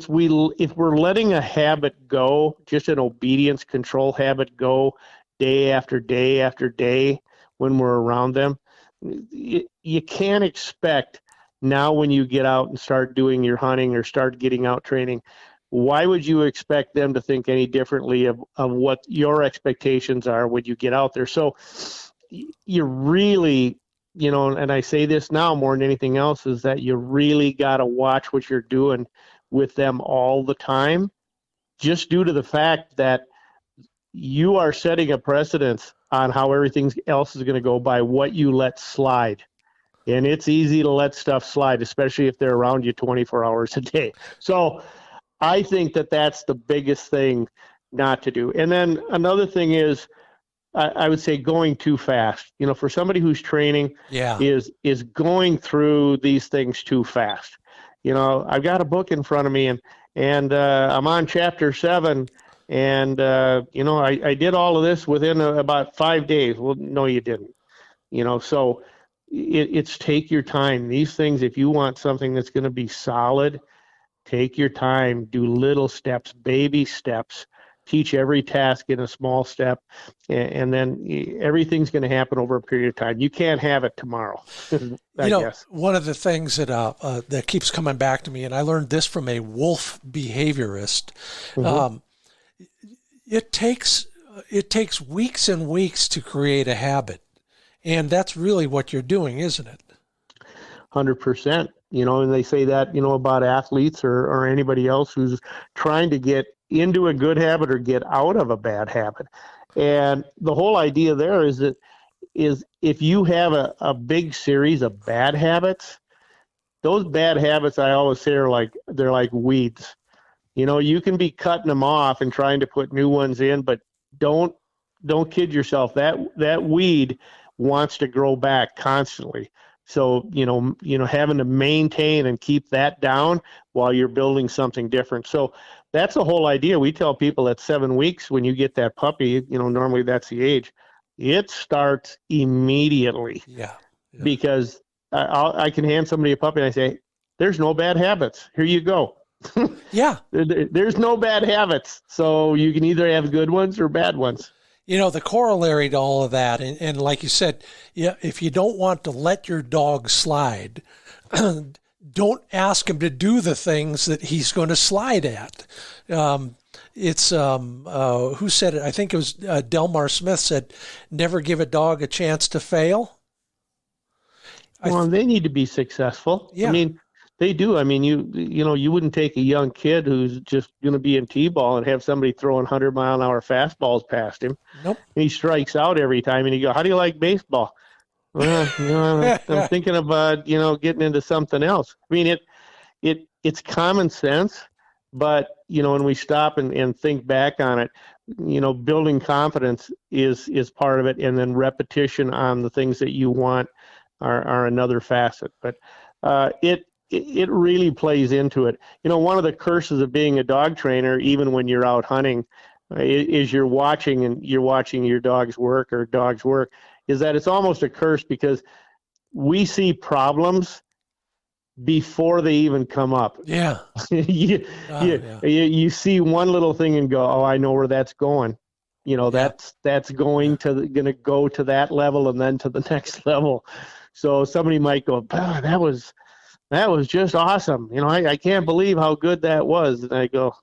we're letting a habit go, just an obedience control habit go day after day after day when we're around them, you can't expect now when you get out and start doing your hunting or start getting out training, why would you expect them to think any differently of what your expectations are when you get out there? So you really, and I say this now more than anything else, is that you really got to watch what you're doing with them all the time, just due to the fact that you are setting a precedence on how everything else is going to go by what you let slide. And it's easy to let stuff slide, especially if they're around you 24 hours a day. So I think that that's the biggest thing not to do. And then another thing is, I would say going too fast. For somebody who's training, is going through these things too fast. I've got a book in front of me, and I'm on chapter 7, and I did all of this within about 5 days. Well, no, you didn't. So it's take your time. These things, if you want something that's going to be solid, take your time, do little steps, baby steps, teach every task in a small step, and then everything's going to happen over a period of time. You can't have it tomorrow. I guess. One of the things that keeps coming back to me, and I learned this from a wolf behaviorist, it takes weeks and weeks to create a habit. And that's really what you're doing, isn't it? 100%. And they say that, about athletes or anybody else who's trying to get into a good habit or get out of a bad habit. And the whole idea there is if you have a big series of bad habits, those bad habits, I always say, they're like weeds. You can be cutting them off and trying to put new ones in, but don't kid yourself. That weed wants to grow back constantly. So, having to maintain and keep that down while you're building something different. So that's the whole idea. We tell people at 7 weeks, when you get that puppy, normally that's the age, it starts immediately. Yeah. Because I can hand somebody a puppy and I say, there's no bad habits. Here you go. Yeah. There's no bad habits. So you can either have good ones or bad ones. The corollary to all of that, and like you said, yeah, if you don't want to let your dog slide, don't ask him to do the things that he's going to slide at. It's who said it? I think it was Delmar Smith said, "Never give a dog a chance to fail." Well, they need to be successful. Yeah. I mean, they do. I mean, you wouldn't take a young kid who's just going to be in T-ball and have somebody throwing 100-mile-an-hour fastballs past him. Nope. And he strikes out every time, and you go, "How do you like baseball?" Well, I'm thinking about getting into something else. I mean, it's common sense, but when we stop and think back on it, building confidence is part of it, and then repetition on the things that you want are another facet. But it really plays into it. One of the curses of being a dog trainer, even when you're out hunting, is you're watching your dog's work or dog's work, is that it's almost a curse because we see problems before they even come up. Yeah. You see one little thing and go, "Oh, I know where that's going." That's going to go to that level and then to the next level. So somebody might go, "Oh, that was just awesome. I can't believe how good that was." And I go,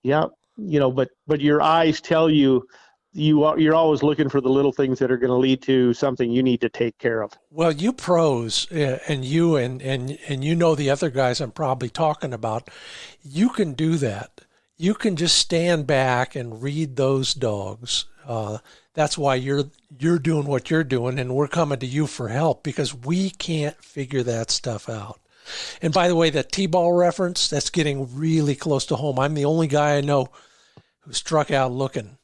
"Yeah, but your eyes tell you're always looking for the little things that are going to lead to something you need to take care of." Well, you pros and you and the other guys I'm probably talking about, you can do that. You can just stand back and read those dogs. That's why you're doing what you're doing, and we're coming to you for help because we can't figure that stuff out. And by the way, that T-ball reference, that's getting really close to home. I'm the only guy I know who struck out looking.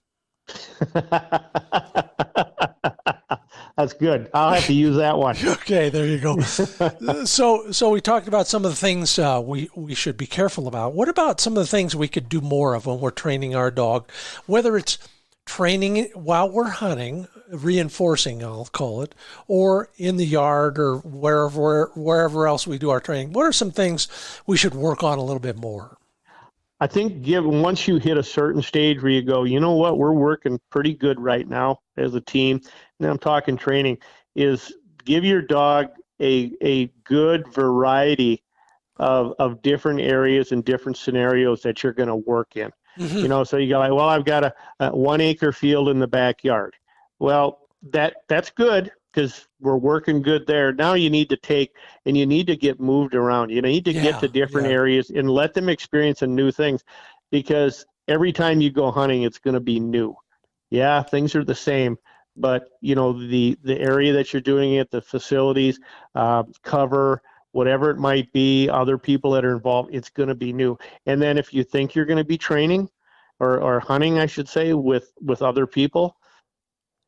That's good. I'll have to use that one. Okay, there you go. So we talked about some of the things we should be careful about. What about some of the things we could do more of when we're training our dog, whether it's training while we're hunting, reinforcing, I'll call it, or in the yard or wherever else we do our training? What are some things we should work on a little bit more? I think once you hit a certain stage where you go, "You know what, we're working pretty good right now as a team," and I'm talking training, is give your dog a good variety of different areas and different scenarios that you're going to work in. Mm-hmm. So you go like, "Well, I've got a 1 acre field in the backyard." Well, that's good because we're working good there. Now you need to get moved around. You need to get to different areas and let them experience some new things, because every time you go hunting, it's going to be new. Yeah, things are the same, but the area that you're doing it, the facilities, cover, whatever it might be, other people that are involved, it's going to be new. And then if you think you're going to be training or hunting, I should say, with other people,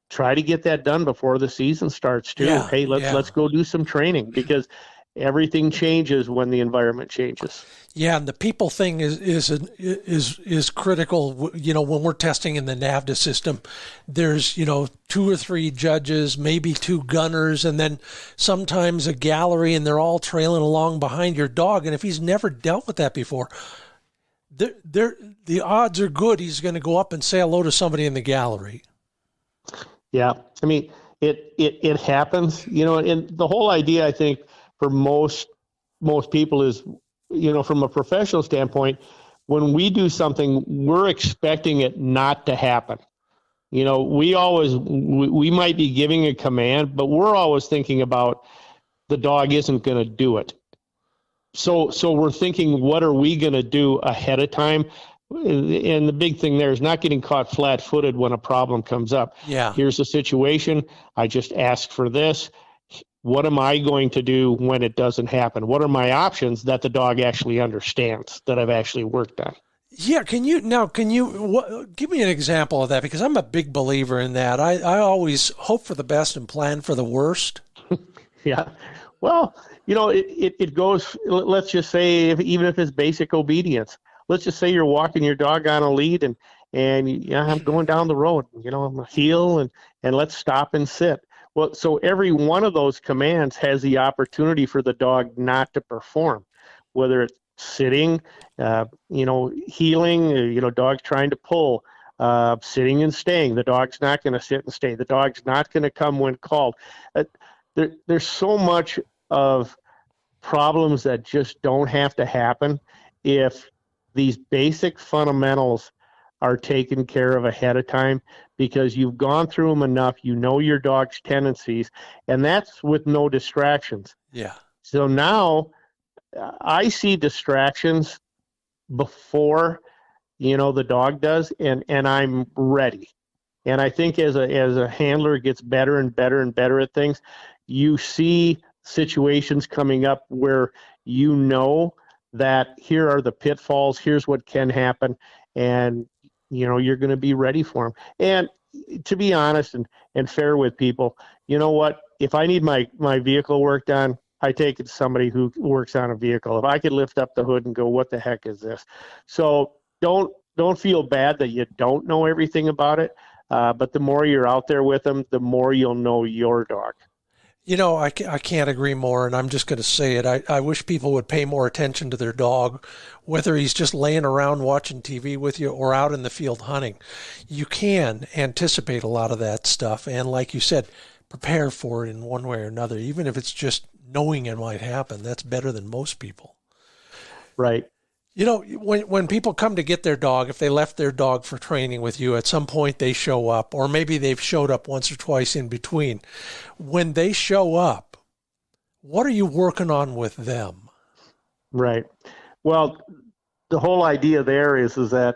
try to get that done before the season starts too. Yeah, Hey, let's go do some training, because everything changes when the environment changes. Yeah, and the people thing is critical. When we're testing in the NAVDA system, there's 2 or 3 judges, maybe 2 gunners, and then sometimes a gallery, and they're all trailing along behind your dog. And if he's never dealt with that before, the odds are good he's going to go up and say hello to somebody in the gallery. Yeah, I mean, it happens, and the whole idea, I think, for most people is, from a professional standpoint, when we do something, we're expecting it not to happen. We might be giving a command, but we're always thinking about the dog isn't going to do it. So we're thinking, what are we going to do ahead of time? And the big thing there is not getting caught flat-footed when a problem comes up. Yeah. Here's the situation. I just asked for this. What am I going to do when it doesn't happen? What are my options that the dog actually understands, that I've actually worked on? Yeah. Can you give me an example of that? Because I'm a big believer in that. I always hope for the best and plan for the worst. Yeah. Well, it goes, let's just say, even if it's basic obedience. Let's just say you're walking your dog on a lead and I'm going down the road, I'm a heel and let's stop and sit. Well, so every one of those commands has the opportunity for the dog not to perform, whether it's sitting, heeling, dogs trying to pull, sitting and staying. The dog's not going to sit and stay. The dog's not going to come when called. There's so much of problems that just don't have to happen if these basic fundamentals are taken care of ahead of time, because you've gone through them enough, you know your dog's tendencies, and that's with no distractions. Yeah. So now I see distractions before, the dog does, and I'm ready. And I think as a handler gets better and better and better at things, you see situations coming up where that here are the pitfalls, here's what can happen, and you're going to be ready for them. And to be honest and fair with people, you know what? If I need my vehicle worked on, I take it to somebody who works on a vehicle. If I could lift up the hood and go, what the heck is this? So don't feel bad that you don't know everything about it. But the more you're out there with them, the more you'll know your dog. I can't agree more, and I'm just going to say it. I wish people would pay more attention to their dog, whether he's just laying around watching TV with you or out in the field hunting. You can anticipate a lot of that stuff, and like you said, prepare for it in one way or another. Even if it's just knowing it might happen, that's better than most people. Right. When people come to get their dog, if they left their dog for training with you, at some point they show up, or maybe they've showed up once or twice in between. When they show up, what are you working on with them? Right. Well, the whole idea there is that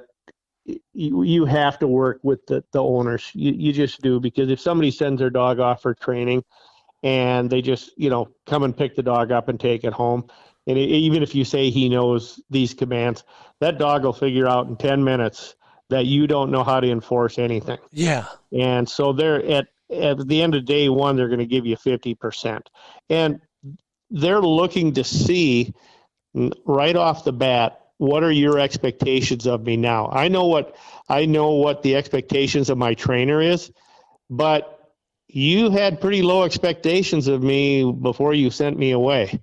you have to work with the owners. You just do, because if somebody sends their dog off for training and they just, come and pick the dog up and take it home, and even if you say he knows these commands, that dog will figure out in 10 minutes that you don't know how to enforce anything. Yeah. And so they're at the end of day one, they're going to give you 50%. And they're looking to see right off the bat, what are your expectations of me now? I know what the expectations of my trainer is, but you had pretty low expectations of me before you sent me away.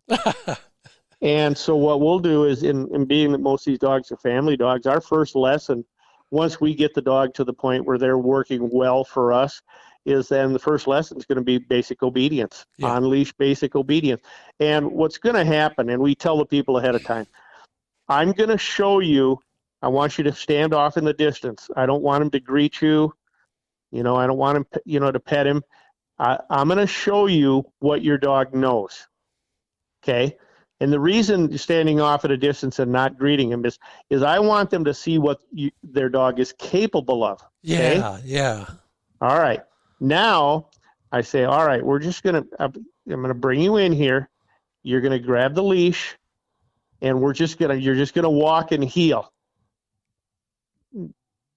And so what we'll do is, in being that most of these dogs are family dogs, our first lesson, once we get the dog to the point where they're working well for us, is then the first lesson is going to be basic obedience, on leash basic obedience. And what's going to happen, and we tell the people ahead of time, I'm going to show you, I want you to stand off in the distance. I don't want him to greet you. I don't want him, to pet him. I'm going to show you what your dog knows. Okay? And the reason standing off at a distance and not greeting him is I want them to see what their dog is capable of. Okay? Yeah. All right. Now I say, all right, I'm going to bring you in here. You're going to grab the leash, and you're just going to walk and heel.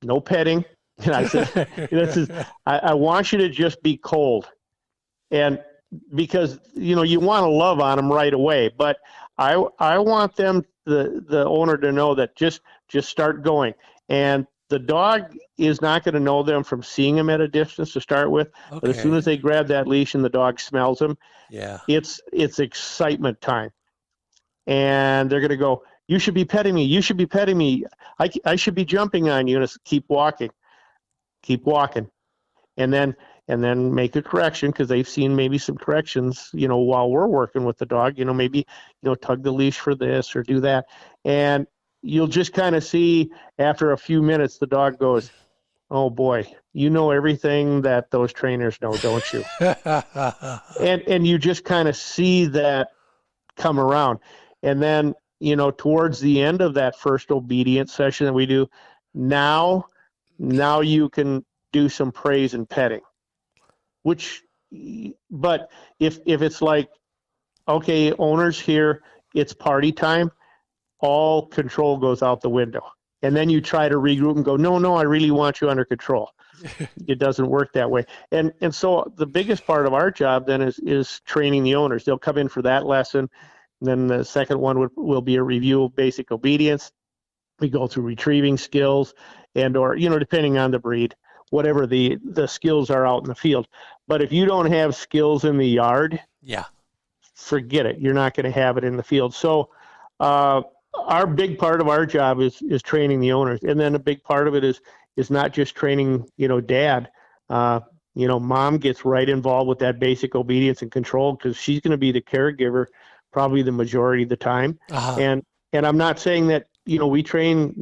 No petting. And I said, I want you to just be cold. And because, you want to love on them right away, but I want them, the owner, to know that just start going. And the dog is not going to know them from seeing them at a distance to start with. Okay. But as soon as they grab that leash and the dog smells them, it's excitement time. And they're going to go, you should be petting me. You should be petting me. I should be jumping on you. And keep walking. And then make a correction, because they've seen maybe some corrections, while we're working with the dog, maybe, tug the leash for this or do that. And you'll just kind of see after a few minutes, the dog goes, oh boy, you know everything that those trainers know, don't you? and you just kind of see that come around. And then, towards the end of that first obedience session that we do, now you can do some praise and petting. But if it's like, okay, owner's here, it's party time, all control goes out the window. And then you try to regroup and go, no, I really want you under control. It doesn't work that way. And so the biggest part of our job then is training the owners. They'll come in for that lesson. Then the second one will be a review of basic obedience. We go through retrieving skills or depending on the breed, whatever the skills are out in the field. But if you don't have skills in the yard, forget it. You're not going to have it in the field. So our big part of our job is training the owners, and then a big part of it is not just training, dad. Mom gets right involved with that basic obedience and control because she's going to be the caregiver probably the majority of the time. Uh-huh. And I'm not saying that, we train,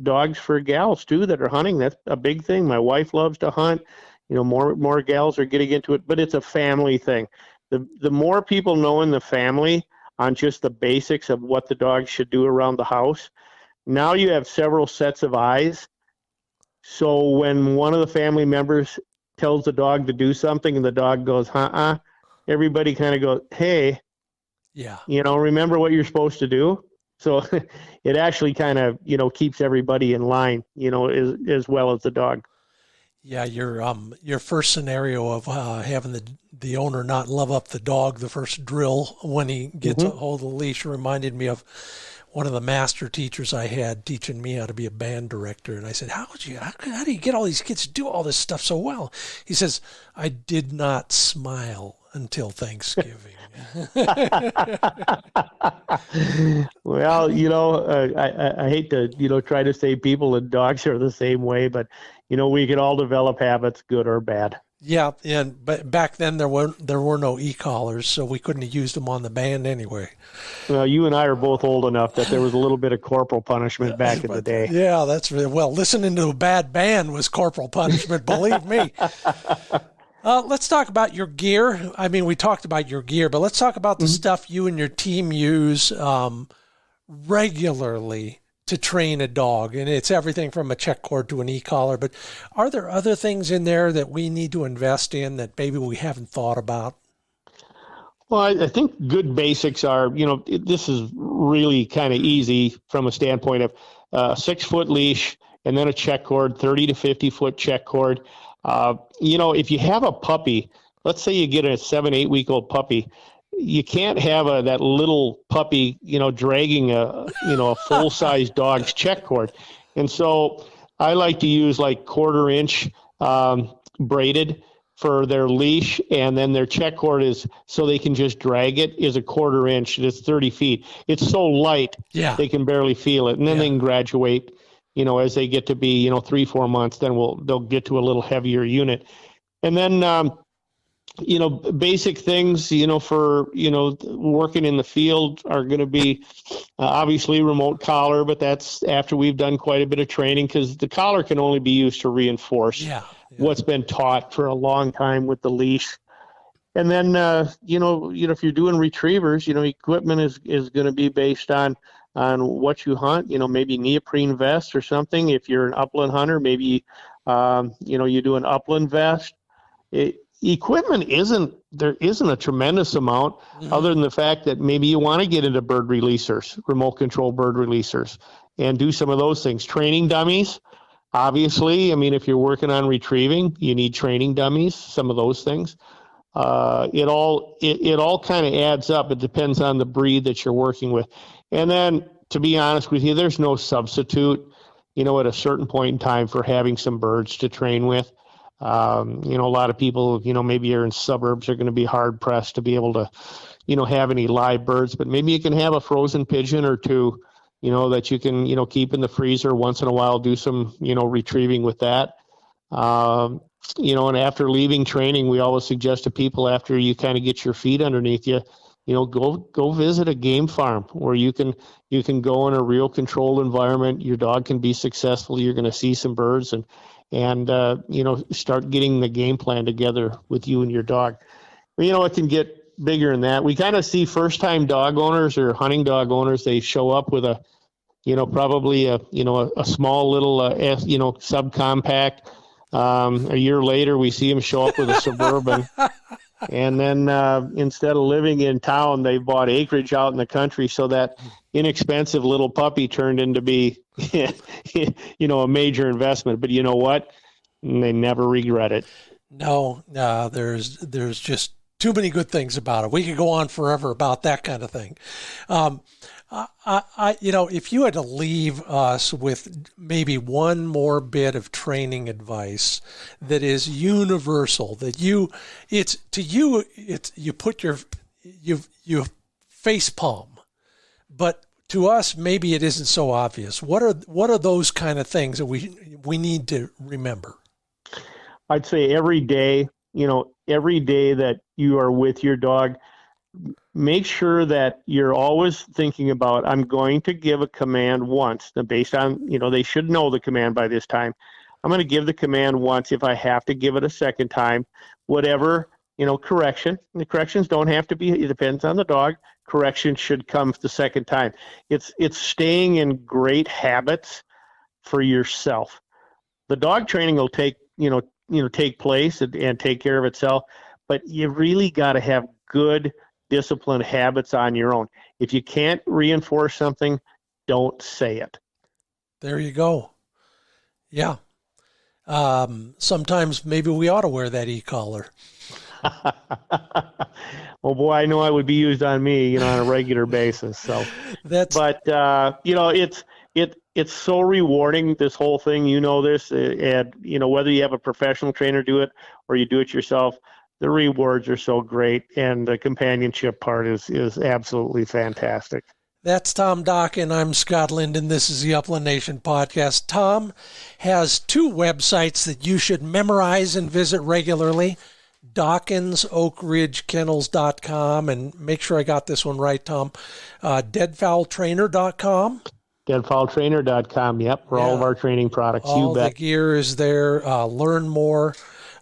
dogs for gals too that are hunting. That's a big thing. My wife loves to hunt. More gals are getting into it, but it's a family thing. The more people know in the family on just the basics of what the dog should do around the house, now you have several sets of eyes. So when one of the family members tells the dog to do something and the dog goes, everybody kind of goes, hey, yeah, remember what you're supposed to do. So it actually kind of, keeps everybody in line, as well as the dog. Yeah, your first scenario of having the owner not love up the dog the first drill when he gets a hold of the leash reminded me of one of the master teachers I had teaching me how to be a band director. And I said, how do you get all these kids to do all this stuff so well? He says, I did not smile until Thanksgiving. Well, I hate to, try to say people and dogs are the same way, but, we can all develop habits, good or bad. Yeah, but back then there were no e-collars, so we couldn't have used them on the band anyway. Well, you and I are both old enough that there was a little bit of corporal punishment back in the day. Yeah, that's really, well, listening to a bad band was corporal punishment, believe me. Let's talk about your gear. I mean, we talked about your gear, but let's talk about the stuff you and your team use regularly to train a dog. And it's everything from a check cord to an e-collar. But are there other things in there that we need to invest in that maybe we haven't thought about? Well, I think good basics are, this is really kind of easy from a standpoint of a 6-foot leash and then a check cord, 30 to 50-foot check cord. If you have a puppy, let's say you get a 7-8-week-old puppy, you can't have that little puppy, dragging a full-size dog's check cord. And so I like to use like 1/4 inch braided for their leash, and then their check cord is so they can just drag it is a 1/4 inch. It's 30 feet. It's so light, they can barely feel it. And then they can graduate, as they get to be, 3-4 months, then they'll get to a little heavier unit. And then, basic things, for, working in the field are going to be obviously remote collar, but that's after we've done quite a bit of training because the collar can only be used to reinforce what's been taught for a long time with the leash. And then, if you're doing retrievers, equipment is going to be based on what you hunt, maybe neoprene vest or something. If you're an upland hunter, maybe, you do an upland vest. Equipment there isn't a tremendous amount other than the fact that maybe you want to get into bird releasers, remote control bird releasers, and do some of those things. Training dummies, obviously. I mean, if you're working on retrieving, you need training dummies, some of those things. It all kind of adds up. It depends on the breed that you're working with. And then, to be honest with you, there's no substitute, at a certain point in time for having some birds to train with. A lot of people, maybe you're in suburbs are going to be hard pressed to be able to, have any live birds, but maybe you can have a frozen pigeon or two, that you can, keep in the freezer once in a while, do some, retrieving with that. And after leaving training, we always suggest to people after you kind of get your feet underneath you, go visit a game farm where you can go in a real controlled environment. Your dog can be successful. You're going to see some birds and start getting the game plan together with you and your dog. It can get bigger than that. We kind of see first-time dog owners or hunting dog owners, they show up with probably a small little, subcompact. A year later, we see them show up with a Suburban. And then instead of living in town, they bought acreage out in the country, so that inexpensive little puppy turned into be, a major investment. But you know what? They never regret it. No, there's just too many good things about it. We could go on forever about that kind of thing. If you had to leave us with maybe one more bit of training advice that is universal, that you put your face palm, but to us, maybe it isn't so obvious. What are those kind of things that we need to remember? I'd say every day that you are with your dog, make sure that you're always thinking about, I'm going to give a command once, based on, they should know the command by this time. I'm going to give the command once. If I have to give it a second time, whatever, correction. The corrections don't have to be, it depends on the dog. Correction should come the second time. It's staying in great habits for yourself. The dog training will take place and take care of itself, but you really got to have good disciplined habits on your own. If you can't reinforce something, don't say it. There you go. Yeah. Sometimes maybe we ought to wear that e-collar. Well, boy, I know I would be used on me, on a regular basis. So it's so rewarding, this whole thing, this, and, whether you have a professional trainer do it or you do it yourself, the rewards are so great. And the companionship part is absolutely fantastic. That's Tom Dokken. I'm Scott Linden. This is the Upland Nation podcast. Tom has 2 websites that you should memorize and visit regularly. DawkinsOakRidgeKennels.com, and make sure I got this one right, Tom. DeadFowlTrainer.com. DeadFowlTrainer.com. Yep, for all of our training products. All the gear is there. Learn more.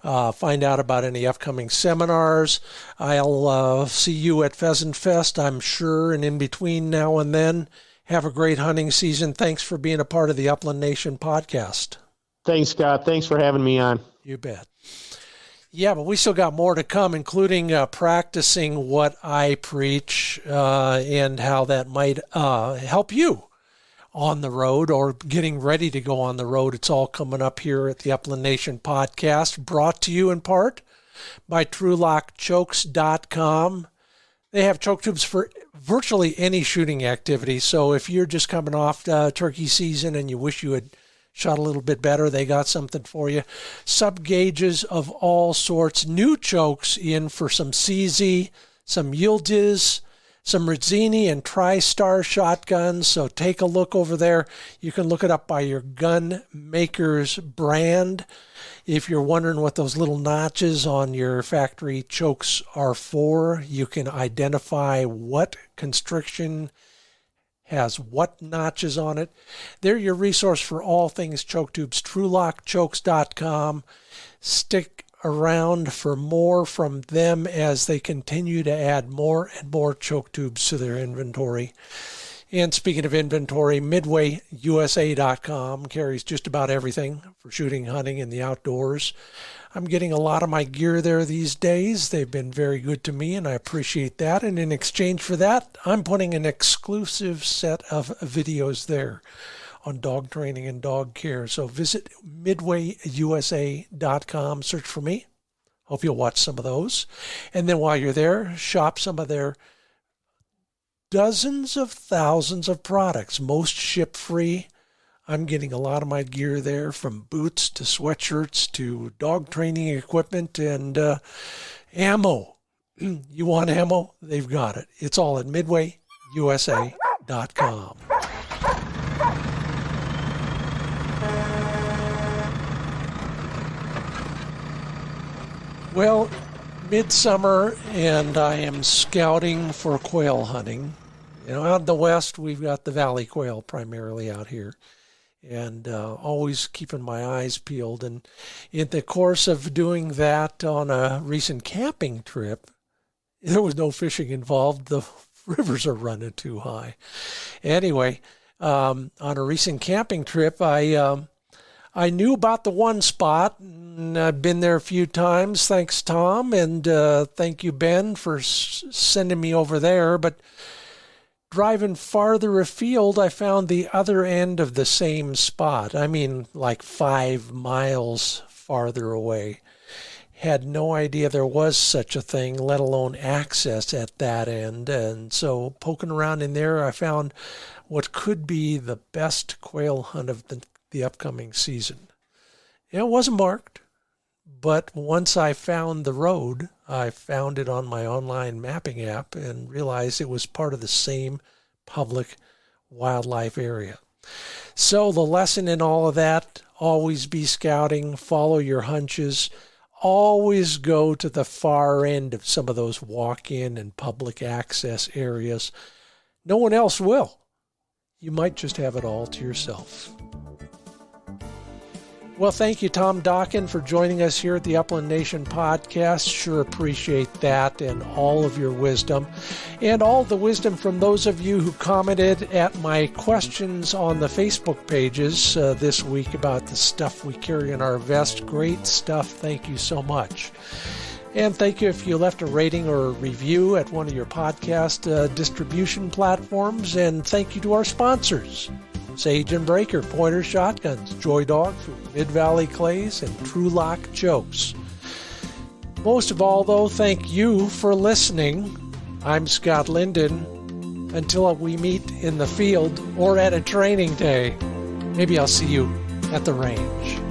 Find out about any upcoming seminars. I'll see you at Pheasant Fest, I'm sure, and in between now and then. Have a great hunting season. Thanks for being a part of the Upland Nation podcast. Thanks, Scott. Thanks for having me on. You bet. Yeah, but we still got more to come, including practicing what I preach and how that might help you on the road or getting ready to go on the road. It's all coming up here at the Upland Nation podcast, brought to you in part by TrulockChokes.com. They have choke tubes for virtually any shooting activity. So if you're just coming off turkey season and you wish you had shot a little bit better, they got something for you. Sub gauges of all sorts. New chokes in for some CZ, some Yildiz, some Rizzini and TriStar shotguns. So take a look over there. You can look it up by your gun maker's brand. If you're wondering what those little notches on your factory chokes are for, you can identify what constriction has what notches on it. They're your resource for all things choke tubes. TrulockChokes.com. Stick around for more from them as they continue to add more and more choke tubes to their inventory. And speaking of inventory, MidwayUSA.com carries just about everything for shooting, hunting, and the outdoors. I'm getting a lot of my gear there these days. They've been very good to me, and I appreciate that. And in exchange for that, I'm putting an exclusive set of videos there on dog training and dog care. So visit MidwayUSA.com, search for me. Hope you'll watch some of those. And then while you're there, shop some of their dozens of thousands of products, most ship free. I'm getting a lot of my gear there, from boots to sweatshirts to dog training equipment and ammo. You want ammo? They've got it. It's all at MidwayUSA.com. Well, midsummer, and I am scouting for quail hunting. Out in the west, we've got the valley quail primarily out here, and always keeping my eyes peeled. And in the course of doing that on a recent camping trip, there was no fishing involved. The rivers are running too high. Anyway, on a recent camping trip, I knew about the one spot, and I've been there a few times. Thanks, Tom, and thank you, Ben, for sending me over there. But driving farther afield, I found the other end of the same spot. I mean, like 5 miles farther away. Had no idea there was such a thing, let alone access at that end. And so poking around in there, I found what could be the best quail hunt of the upcoming season. It wasn't marked, but once I found the road, I found it on my online mapping app and realized it was part of the same public wildlife area. So the lesson in all of that, always be scouting, follow your hunches, always go to the far end of some of those walk-in and public access areas. No one else will. You might just have it all to yourself. Well, thank you, Tom Dokken, for joining us here at the Upland Nation podcast. Sure appreciate that and all of your wisdom. And all the wisdom from those of you who commented at my questions on the Facebook pages this week about the stuff we carry in our vest. Great stuff. Thank you so much. And thank you if you left a rating or a review at one of your podcast distribution platforms. And thank you to our sponsors, Sage and Breaker, Pointer Shotguns, Joy Dog Food, Mid-Valley Clays, and TrulockChokes. Most of all, though, thank you for listening. I'm Scott Linden. Until we meet in the field or at a training day, maybe I'll see you at the range.